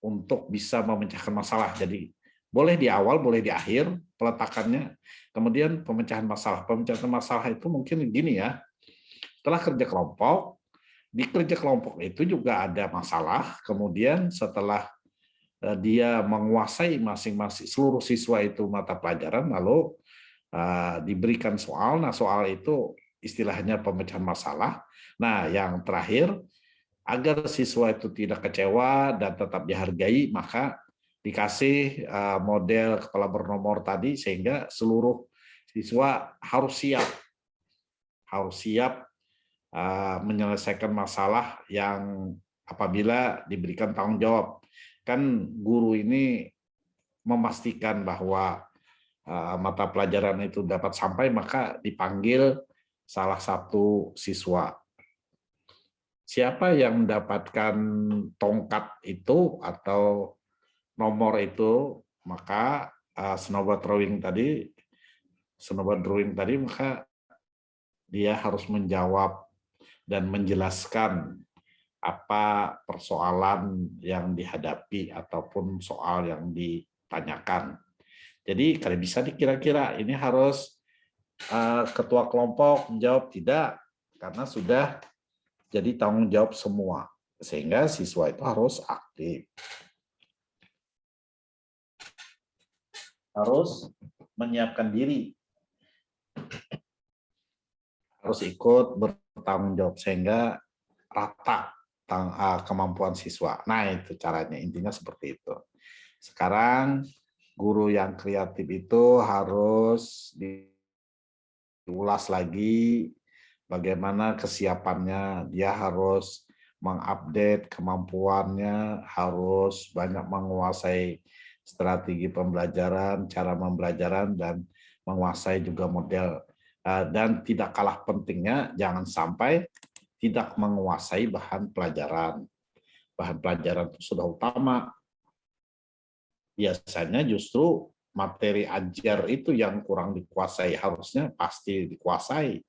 untuk bisa memecahkan masalah. Jadi boleh di awal, boleh di akhir peletakannya. Kemudian pemecahan masalah. Pemecahan masalah itu mungkin gini ya, setelah kerja kelompok, di kerja kelompok itu juga ada masalah, kemudian setelah dia menguasai masing-masing seluruh siswa itu mata pelajaran, lalu diberikan soal. Nah, soal itu istilahnya pemecahan masalah. Nah, yang terakhir, agar siswa itu tidak kecewa dan tetap dihargai, maka dikasih model kepala bernomor tadi, sehingga seluruh siswa harus siap menyelesaikan masalah yang apabila diberikan tanggung jawab. Kan guru ini memastikan bahwa mata pelajaran itu dapat sampai, maka dipanggil salah satu siswa. Siapa yang mendapatkan tongkat itu atau nomor itu, maka snowboard drawing tadi, maka dia harus menjawab dan menjelaskan apa persoalan yang dihadapi ataupun soal yang ditanyakan. Jadi kalau bisa dikira-kira ini harus ketua kelompok menjawab, tidak, karena sudah jadi tanggung jawab semua, sehingga siswa itu harus aktif, harus menyiapkan diri, harus ikut bertanggung jawab, sehingga rata kemampuan siswa. Nah, itu caranya, intinya seperti itu. Sekarang guru yang kreatif itu harus diulas lagi bagaimana kesiapannya. Dia harus mengupdate kemampuannya, harus banyak menguasai strategi pembelajaran, cara pembelajaran, dan menguasai juga model. Dan tidak kalah pentingnya, jangan sampai tidak menguasai bahan pelajaran. Bahan pelajaran itu sudah utama. Biasanya justru materi ajar itu yang kurang dikuasai, harusnya pasti dikuasai.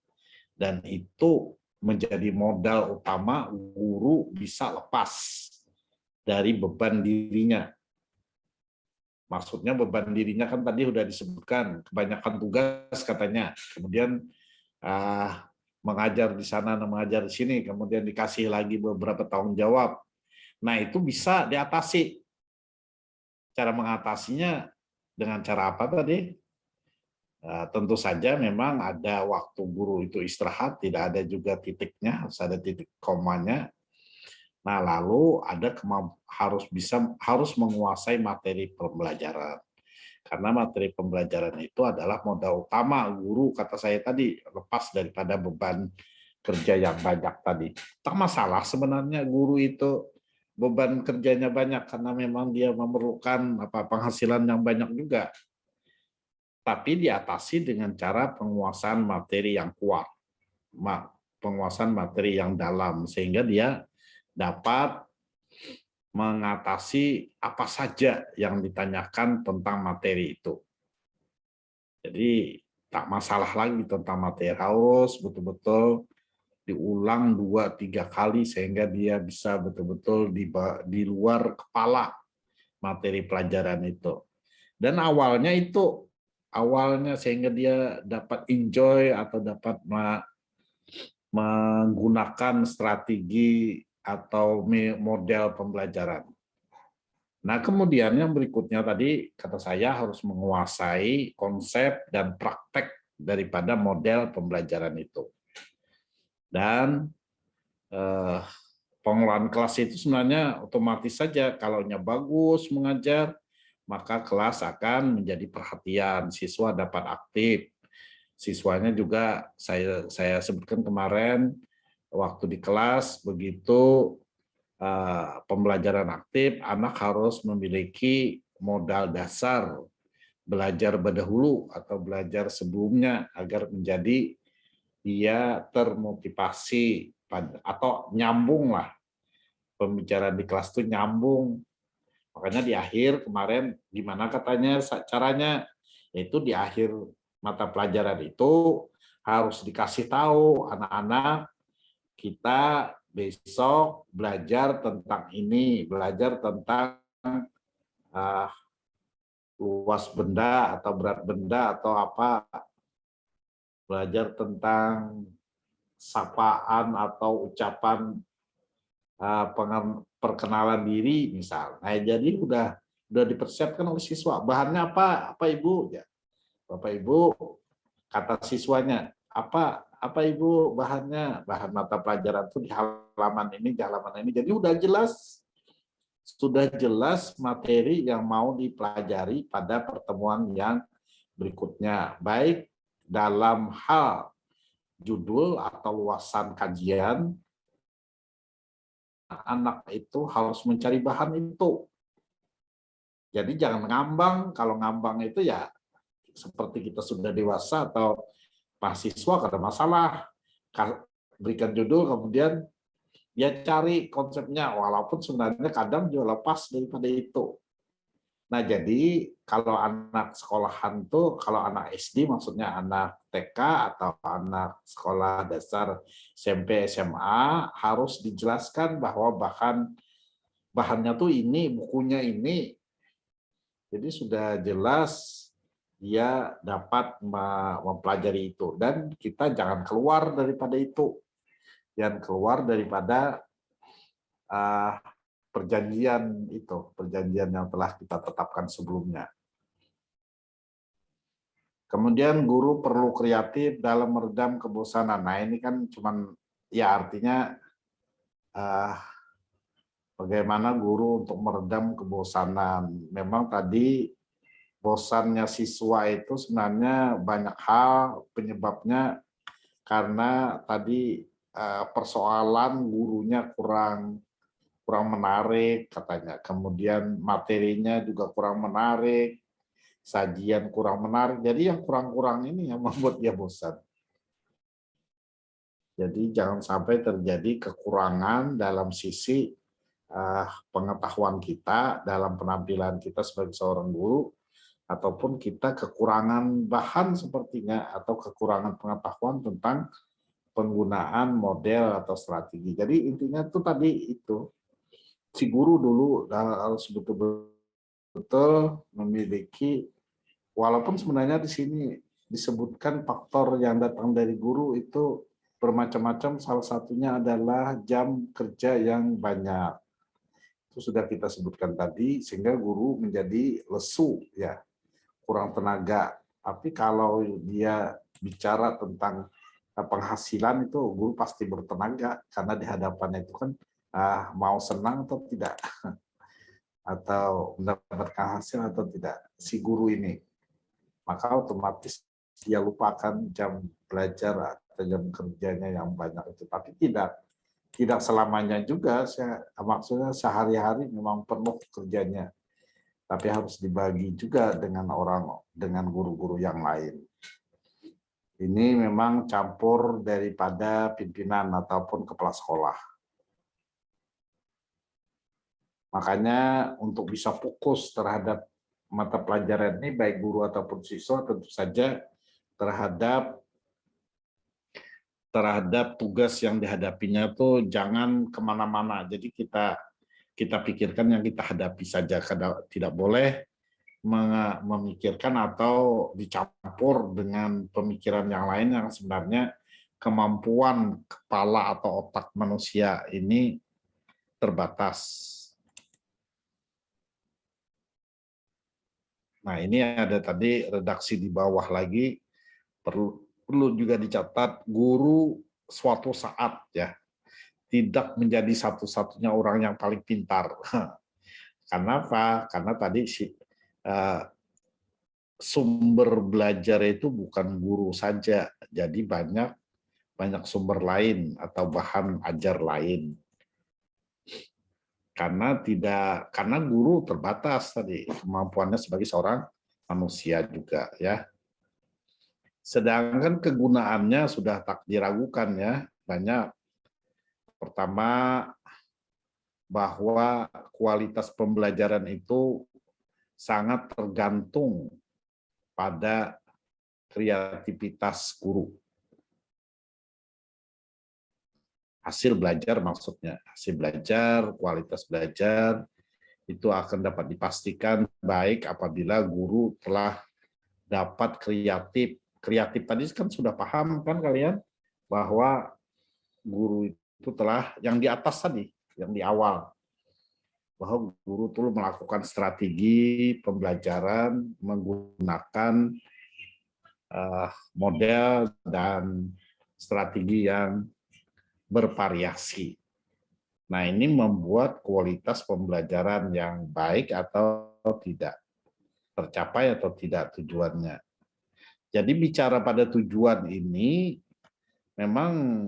Dan itu menjadi modal utama guru bisa lepas dari beban dirinya. Maksudnya beban dirinya kan tadi sudah disebutkan, kebanyakan tugas katanya, kemudian mengajar di sana dan mengajar di sini, kemudian dikasih lagi beberapa tanggung jawab. Nah, itu bisa diatasi. Cara mengatasinya dengan cara apa tadi? Tentu saja memang ada waktu guru itu istirahat, tidak ada juga titiknya, harus ada titik komanya. Nah, lalu ada harus menguasai materi pembelajaran. Karena materi pembelajaran itu adalah modal utama guru, kata saya tadi, lepas daripada beban kerja yang banyak tadi. Tak masalah sebenarnya guru itu beban kerjanya banyak, karena memang dia memerlukan penghasilan yang banyak juga. Tapi diatasi dengan cara penguasaan materi yang kuat, penguasaan materi yang dalam, sehingga dia dapat mengatasi apa saja yang ditanyakan tentang materi itu. Jadi tak masalah lagi tentang materi, harus betul-betul diulang 2-3 kali sehingga dia bisa betul-betul di luar kepala materi pelajaran itu. Dan awalnya sehingga dia dapat enjoy atau dapat menggunakan strategi atau model pembelajaran. Nah, kemudian yang berikutnya tadi, kata saya harus menguasai konsep dan praktek daripada model pembelajaran itu. Dan pengelolaan kelas itu sebenarnya otomatis saja, kalaunya bagus mengajar, maka kelas akan menjadi perhatian, siswa dapat aktif. Siswanya juga saya sebutkan kemarin, waktu di kelas, begitu pembelajaran aktif, anak harus memiliki modal dasar belajar berdahulu atau belajar sebelumnya agar menjadi dia termotivasi atau nyambung lah. Pembicaraan di kelas itu nyambung. Makanya di akhir kemarin gimana katanya caranya, yaitu di akhir mata pelajaran itu harus dikasih tahu anak-anak, kita besok belajar tentang ini, belajar tentang luas benda atau berat benda atau apa, belajar tentang sapaan atau ucapan perkenalan diri misal. Nah, jadi udah dipersiapkan oleh siswa. Bahannya apa Ibu? Ya. Bapak Ibu, kata siswanya apa Ibu bahannya? Bahan mata pelajaran itu di halaman ini, di halaman ini. Jadi udah jelas materi yang mau dipelajari pada pertemuan yang berikutnya, baik dalam hal judul atau luasan kajian, anak itu harus mencari bahan itu. Jadi jangan ngambang, kalau ngambang itu ya seperti kita sudah dewasa atau mahasiswa kada masalah. Berikan judul, kemudian ya cari konsepnya, walaupun sebenarnya kadang juga lepas daripada itu. Nah, jadi kalau anak sekolahan tuh, kalau anak SD maksudnya anak TK atau anak sekolah dasar SMP, SMA harus dijelaskan bahwa bahannya tuh ini, bukunya ini. Jadi sudah jelas dia dapat mempelajari itu. Dan kita jangan keluar daripada itu. Jangan keluar daripada perjanjian itu, perjanjian yang telah kita tetapkan sebelumnya. Kemudian guru perlu kreatif dalam meredam kebosanan. Nah, ini kan cuman ya artinya bagaimana guru untuk meredam kebosanan. Memang tadi bosannya siswa itu sebenarnya banyak hal penyebabnya, karena tadi persoalan gurunya kurang menarik katanya, kemudian materinya juga kurang menarik, sajian kurang menarik, jadi yang kurang-kurang ini yang membuat dia bosan. Jadi jangan sampai terjadi kekurangan dalam sisi pengetahuan kita, dalam penampilan kita sebagai seorang guru, ataupun kita kekurangan bahan sepertinya, atau kekurangan pengetahuan tentang penggunaan model atau strategi. Jadi intinya itu tadi itu, si guru dulu harus betul-betul memiliki, walaupun sebenarnya di sini disebutkan faktor yang datang dari guru itu bermacam-macam, salah satunya adalah jam kerja yang banyak. Itu sudah kita sebutkan tadi, sehingga guru menjadi lesu, ya, kurang tenaga. Tapi kalau dia bicara tentang penghasilan, itu guru pasti bertenaga, karena di hadapannya itu kan mau senang atau tidak, atau mendapatkan hasil atau tidak si guru ini, maka otomatis dia lupakan jam belajar atau jam kerjanya yang banyak itu. Tapi tidak selamanya juga, maksudnya sehari-hari memang penuh kerjanya, tapi harus dibagi juga dengan guru-guru yang lain. Ini memang campur daripada pimpinan ataupun kepala sekolah. Makanya untuk bisa fokus terhadap mata pelajaran ini, baik guru ataupun siswa, tentu saja terhadap tugas yang dihadapinya tuh jangan kemana-mana. Jadi kita pikirkan yang kita hadapi saja, tidak boleh memikirkan atau dicampur dengan pemikiran yang lain yang sebenarnya kemampuan kepala atau otak manusia ini terbatas. Nah, ini ada tadi redaksi di bawah lagi, perlu juga dicatat, guru suatu saat ya tidak menjadi satu-satunya orang yang paling pintar. Karena apa? Karena tadi sumber belajar itu bukan guru saja, jadi banyak sumber lain atau bahan ajar lain. Karena guru terbatas tadi kemampuannya sebagai seorang manusia juga, ya. Sedangkan kegunaannya sudah tak diragukan, ya, banyak. Pertama, bahwa kualitas pembelajaran itu sangat tergantung pada kreativitas guru. Hasil belajar maksudnya, hasil belajar, kualitas belajar itu akan dapat dipastikan baik apabila guru telah dapat kreatif. Kreatif tadi kan sudah paham kan kalian, bahwa guru itu telah yang di atas tadi, yang di awal, bahwa guru tuh melakukan strategi pembelajaran menggunakan model dan strategi yang bervariasi. Nah, ini membuat kualitas pembelajaran yang baik atau tidak, tercapai atau tidak tujuannya. Jadi bicara pada tujuan ini memang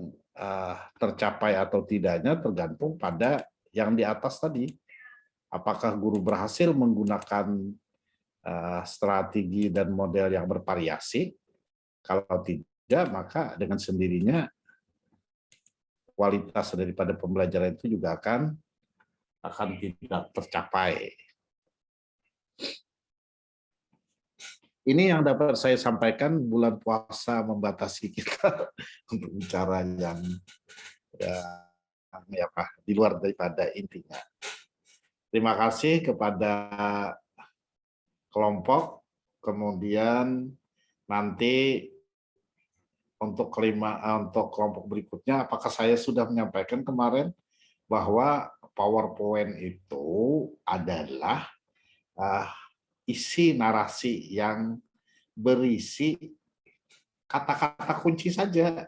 tercapai atau tidaknya tergantung pada yang di atas tadi. Apakah guru berhasil menggunakan strategi dan model yang bervariasi? Kalau tidak, maka dengan sendirinya kualitas daripada pembelajaran itu juga akan tidak tercapai. Ini yang dapat saya sampaikan. Bulan puasa membatasi kita untuk bicara yang di luar daripada intinya. Terima kasih kepada kelompok. Kemudian nanti untuk kelompok berikutnya, apakah saya sudah menyampaikan kemarin bahwa PowerPoint itu adalah isi narasi yang berisi kata-kata kunci saja,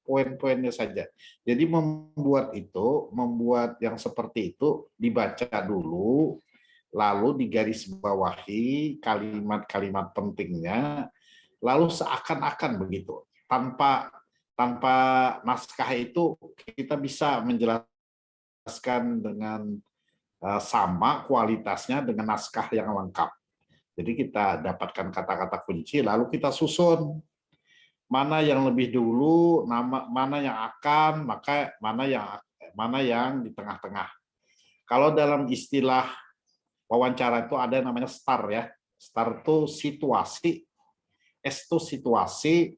poin-poinnya saja. Jadi membuat yang seperti itu dibaca dulu, lalu digarisbawahi kalimat-kalimat pentingnya, lalu seakan-akan begitu. Tanpa naskah itu kita bisa menjelaskan dengan sama kualitasnya dengan naskah yang lengkap. Jadi kita dapatkan kata-kata kunci, lalu kita susun. Mana yang lebih dulu, mana yang akan, maka mana yang di tengah-tengah. Kalau dalam istilah wawancara itu ada yang namanya STAR ya. STAR itu situasi, S itu situasi,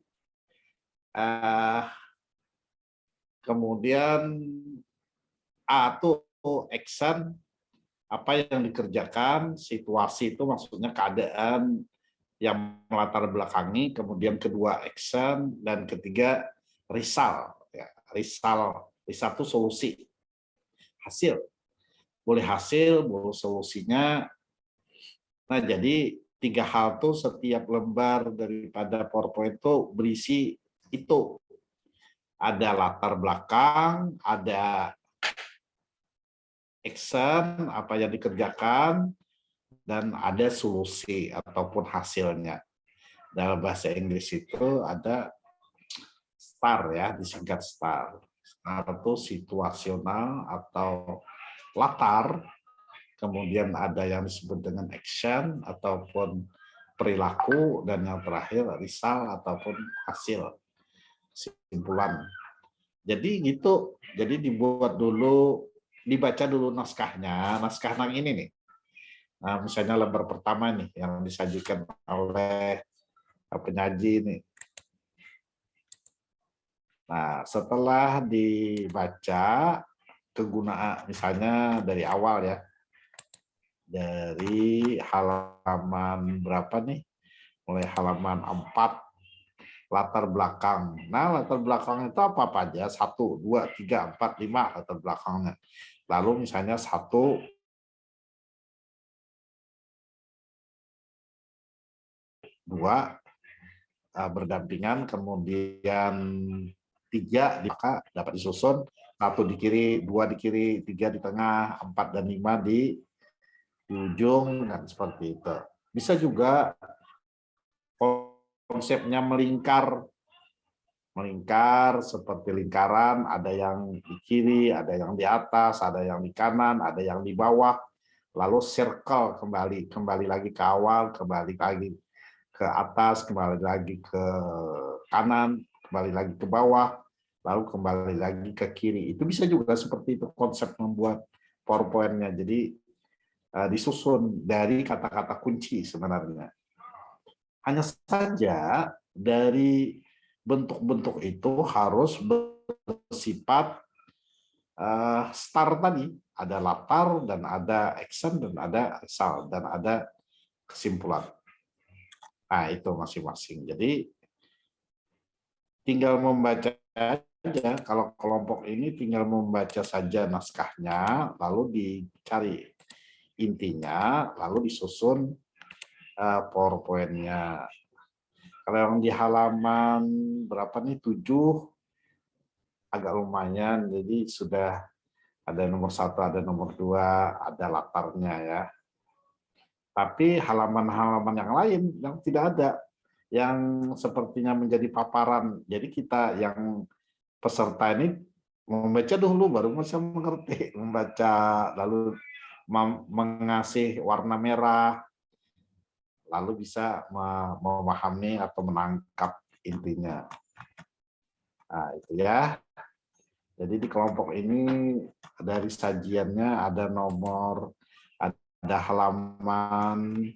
kemudian A itu action, apa yang dikerjakan, situasi itu maksudnya keadaan yang melatar belakangi, kemudian kedua action, dan ketiga result. Ya, result itu solusi, hasil. Boleh hasil, boleh solusinya. Nah, jadi 3 hal itu setiap lembar daripada PowerPoint itu berisi itu. Ada latar belakang, ada action, apa yang dikerjakan, dan ada solusi ataupun hasilnya. Dalam bahasa Inggris itu ada STAR ya, disingkat STAR. STAR itu situasional atau latar, kemudian ada yang disebut dengan action ataupun perilaku, dan yang terakhir result ataupun hasil, kesimpulan. Jadi gitu, jadi dibaca dulu naskahnya, naskah yang ini nih. Nah, misalnya lembar pertama nih yang disajikan oleh penyaji ini. Nah, setelah dibaca kegunaan, misalnya dari awal ya, dari halaman berapa nih? Mulai halaman 4, latar belakang. Nah, latar belakang itu apa aja? 1, 2, 3, 4, 5 latar belakangnya. Lalu misalnya 1, 2 berdampingan, kemudian 3 maka dapat disusun, 1 di kiri, 2 di kiri, 3 di tengah, 4 dan 5 di ujung, dan seperti itu. Bisa juga konsepnya melingkar seperti lingkaran, ada yang di kiri, ada yang di atas, ada yang di kanan, ada yang di bawah, lalu circle kembali lagi ke awal, kembali lagi ke atas, kembali lagi ke kanan, kembali lagi ke bawah, lalu kembali lagi ke kiri. Itu bisa juga seperti itu konsep membuat PowerPoint-nya. Jadi disusun dari kata-kata kunci sebenarnya. Hanya saja dari bentuk-bentuk itu harus bersifat STAR tadi. Ada latar, dan ada action, dan ada result, dan ada kesimpulan. Nah, itu masing-masing. Jadi tinggal membaca aja. Kalau kelompok ini tinggal membaca saja naskahnya, lalu dicari intinya, lalu disusun PowerPoint-nya. Kalau yang di halaman berapa nih, 7, agak lumayan. Jadi sudah ada nomor 1, ada nomor 2, ada latarnya ya. Tapi halaman-halaman yang lain yang tidak ada, yang sepertinya menjadi paparan. Jadi kita yang peserta ini membaca dulu baru bisa mengerti, membaca lalu mengasih warna merah, lalu bisa memahami atau menangkap intinya. Nah, itu ya. Jadi di kelompok ini dari sajiannya ada nomor, ada halaman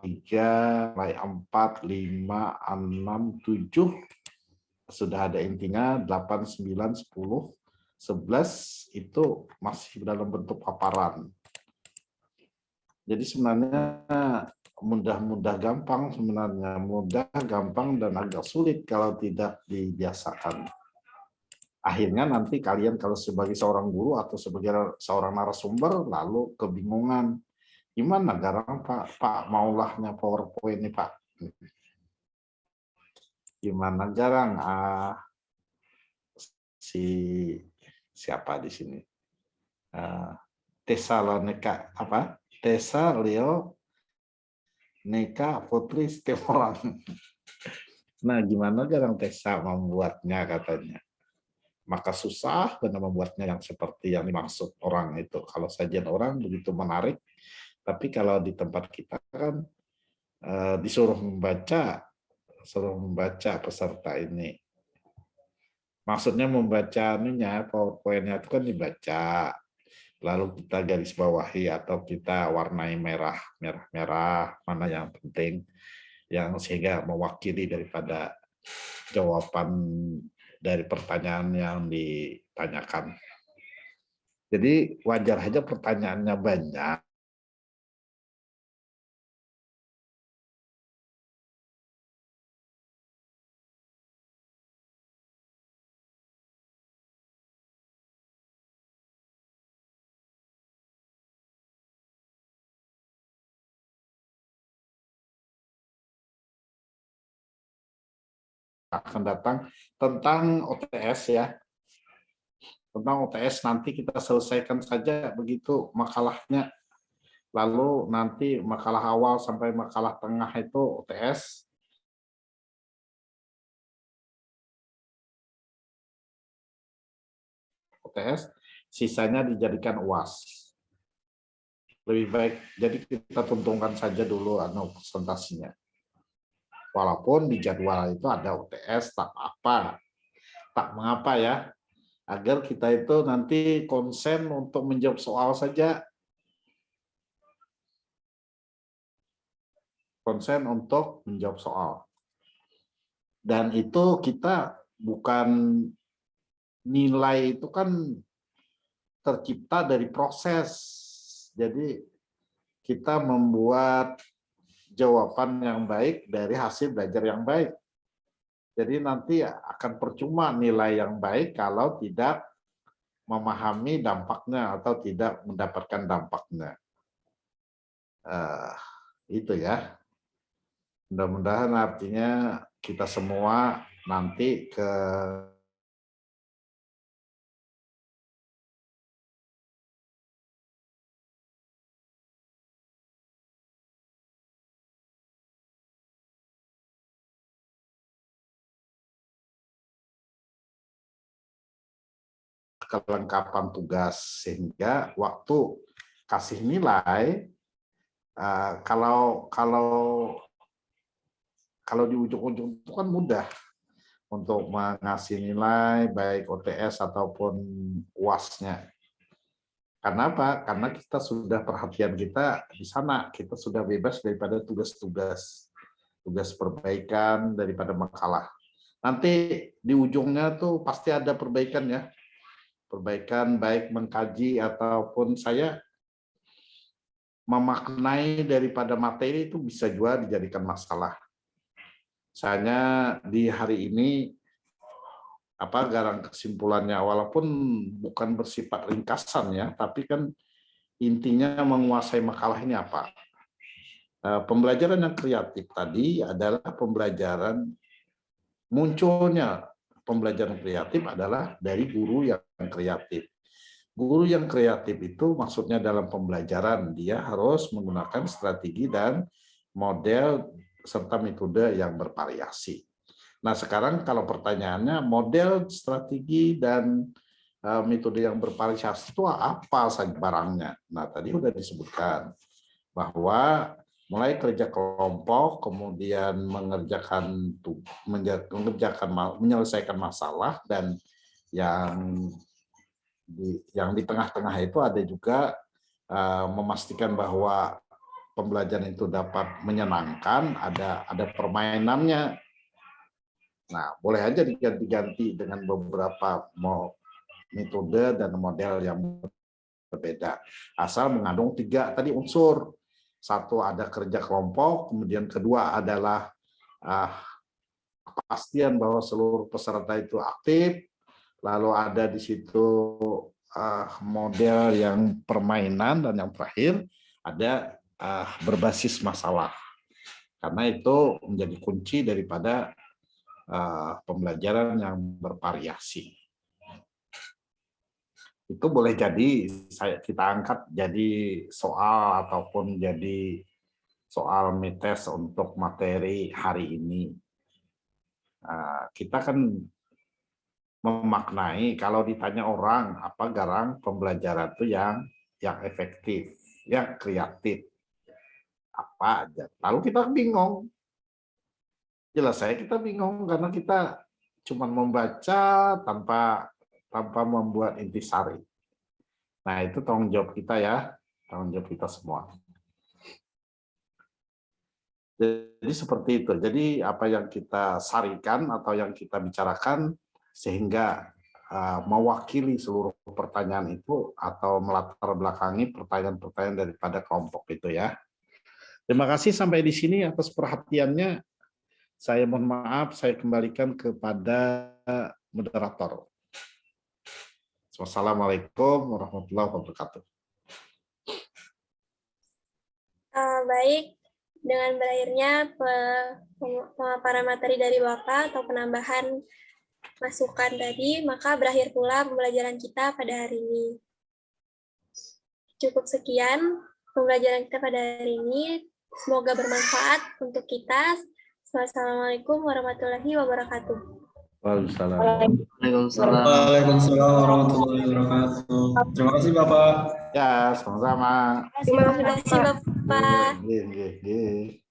3, mulai 4, 5, 6, 7. Sudah ada intinya, 8, 9, 10, 11 itu masih dalam bentuk paparan. Jadi sebenarnya mudah gampang sebenarnya, mudah, gampang, dan agak sulit kalau tidak dibiasakan. Akhirnya nanti kalian kalau sebagai seorang guru atau sebagai seorang narasumber lalu kebingungan. Gimana garang Pak maulahnya PowerPoint nih Pak? Gimana garang? Siapa di sini? Tesalonika apa? Tesa Leo Neka Putri setiap orang. Nah, gimana garang Tesa membuatnya katanya? Maka susah benar membuatnya yang seperti yang dimaksud orang itu. Kalau sajian orang begitu menarik, tapi kalau di tempat kita kan disuruh membaca peserta ini. Maksudnya membaca PowerPoint-nya itu kan dibaca, lalu kita garis bawahi atau kita warnai merah, mana yang penting, yang sehingga mewakili daripada jawaban dari pertanyaan yang ditanyakan. Jadi wajar aja pertanyaannya banyak. Akan datang tentang OTS ya. Tentang OTS nanti kita selesaikan saja begitu makalahnya. Lalu nanti makalah awal sampai makalah tengah itu OTS. Sisanya dijadikan UAS. Lebih baik jadi kita tuntunkan saja dulu presentasinya. Walaupun di jadwal itu ada UTS, tak mengapa ya, agar kita itu nanti konsen untuk menjawab soal saja. Konsen untuk menjawab soal. Dan itu kita bukan nilai itu kan tercipta dari proses. Jadi kita membuat jawaban yang baik dari hasil belajar yang baik. Jadi nanti akan percuma nilai yang baik kalau tidak memahami dampaknya atau tidak mendapatkan dampaknya. Itu ya. Mudah-mudahan artinya kita semua nanti kelengkapan tugas, sehingga waktu kasih nilai kalau di ujung-ujung itu kan mudah untuk mengasih nilai baik OTS ataupun UAS-nya. Karena apa? Karena kita sudah perhatian kita di sana, kita sudah bebas daripada tugas perbaikan daripada makalah. Nanti di ujungnya tuh pasti ada perbaikan ya. Perbaikan baik mengkaji ataupun saya memaknai daripada materi itu bisa juga dijadikan masalah. Misalnya di hari ini garang kesimpulannya, walaupun bukan bersifat ringkasan ya, tapi kan intinya menguasai makalah ini apa? Pembelajaran yang kreatif tadi adalah pembelajaran, munculnya pembelajaran kreatif adalah dari guru yang kreatif. Guru yang kreatif itu maksudnya dalam pembelajaran dia harus menggunakan strategi dan model serta metode yang bervariasi. Nah, sekarang kalau pertanyaannya model, strategi, dan metode yang bervariasi itu apa saja barangnya? Nah, tadi sudah disebutkan bahwa mulai kerja kelompok, kemudian menyelesaikan masalah, dan yang di tengah-tengah itu ada juga memastikan bahwa pembelajaran itu dapat menyenangkan, ada permainannya. Nah, boleh aja diganti-ganti dengan beberapa metode dan model yang berbeda. Asal mengandung 3 tadi unsur. 1 ada kerja kelompok, kemudian kedua adalah kepastian bahwa seluruh peserta itu aktif, lalu ada di situ model yang permainan, dan yang terakhir ada berbasis masalah. Karena itu menjadi kunci daripada pembelajaran yang bervariasi. Itu boleh jadi kita angkat jadi soal ataupun jadi soal mites untuk materi hari ini. Kita kan memaknai, kalau ditanya orang apa garang pembelajaran itu yang efektif, yang kreatif, apa aja. Lalu kita bingung. Jelas saya kita bingung karena kita cuma membaca tanpa membuat intisari. Nah, itu tanggung jawab kita ya, tanggung jawab kita semua. Jadi seperti itu. Jadi apa yang kita sarikan atau yang kita bicarakan sehingga mewakili seluruh pertanyaan itu atau melatar belakangi pertanyaan-pertanyaan daripada kelompok itu ya. Terima kasih sampai di sini atas perhatiannya. Saya mohon maaf, saya kembalikan kepada moderator. Wassalamualaikum warahmatullahi wabarakatuh. Baik, dengan berakhirnya pemaparan materi dari Bapak atau penambahan masukan tadi, maka berakhir pula pembelajaran kita pada hari ini. Cukup sekian pembelajaran kita pada hari ini. Semoga bermanfaat untuk kita. Wassalamualaikum warahmatullahi wabarakatuh. Waalaikumsalam. Waalaikumsalam warahmatullahi wabarakatuh. Terima kasih Bapak. Ya, sama-sama. Terima kasih Bapak. Nggih.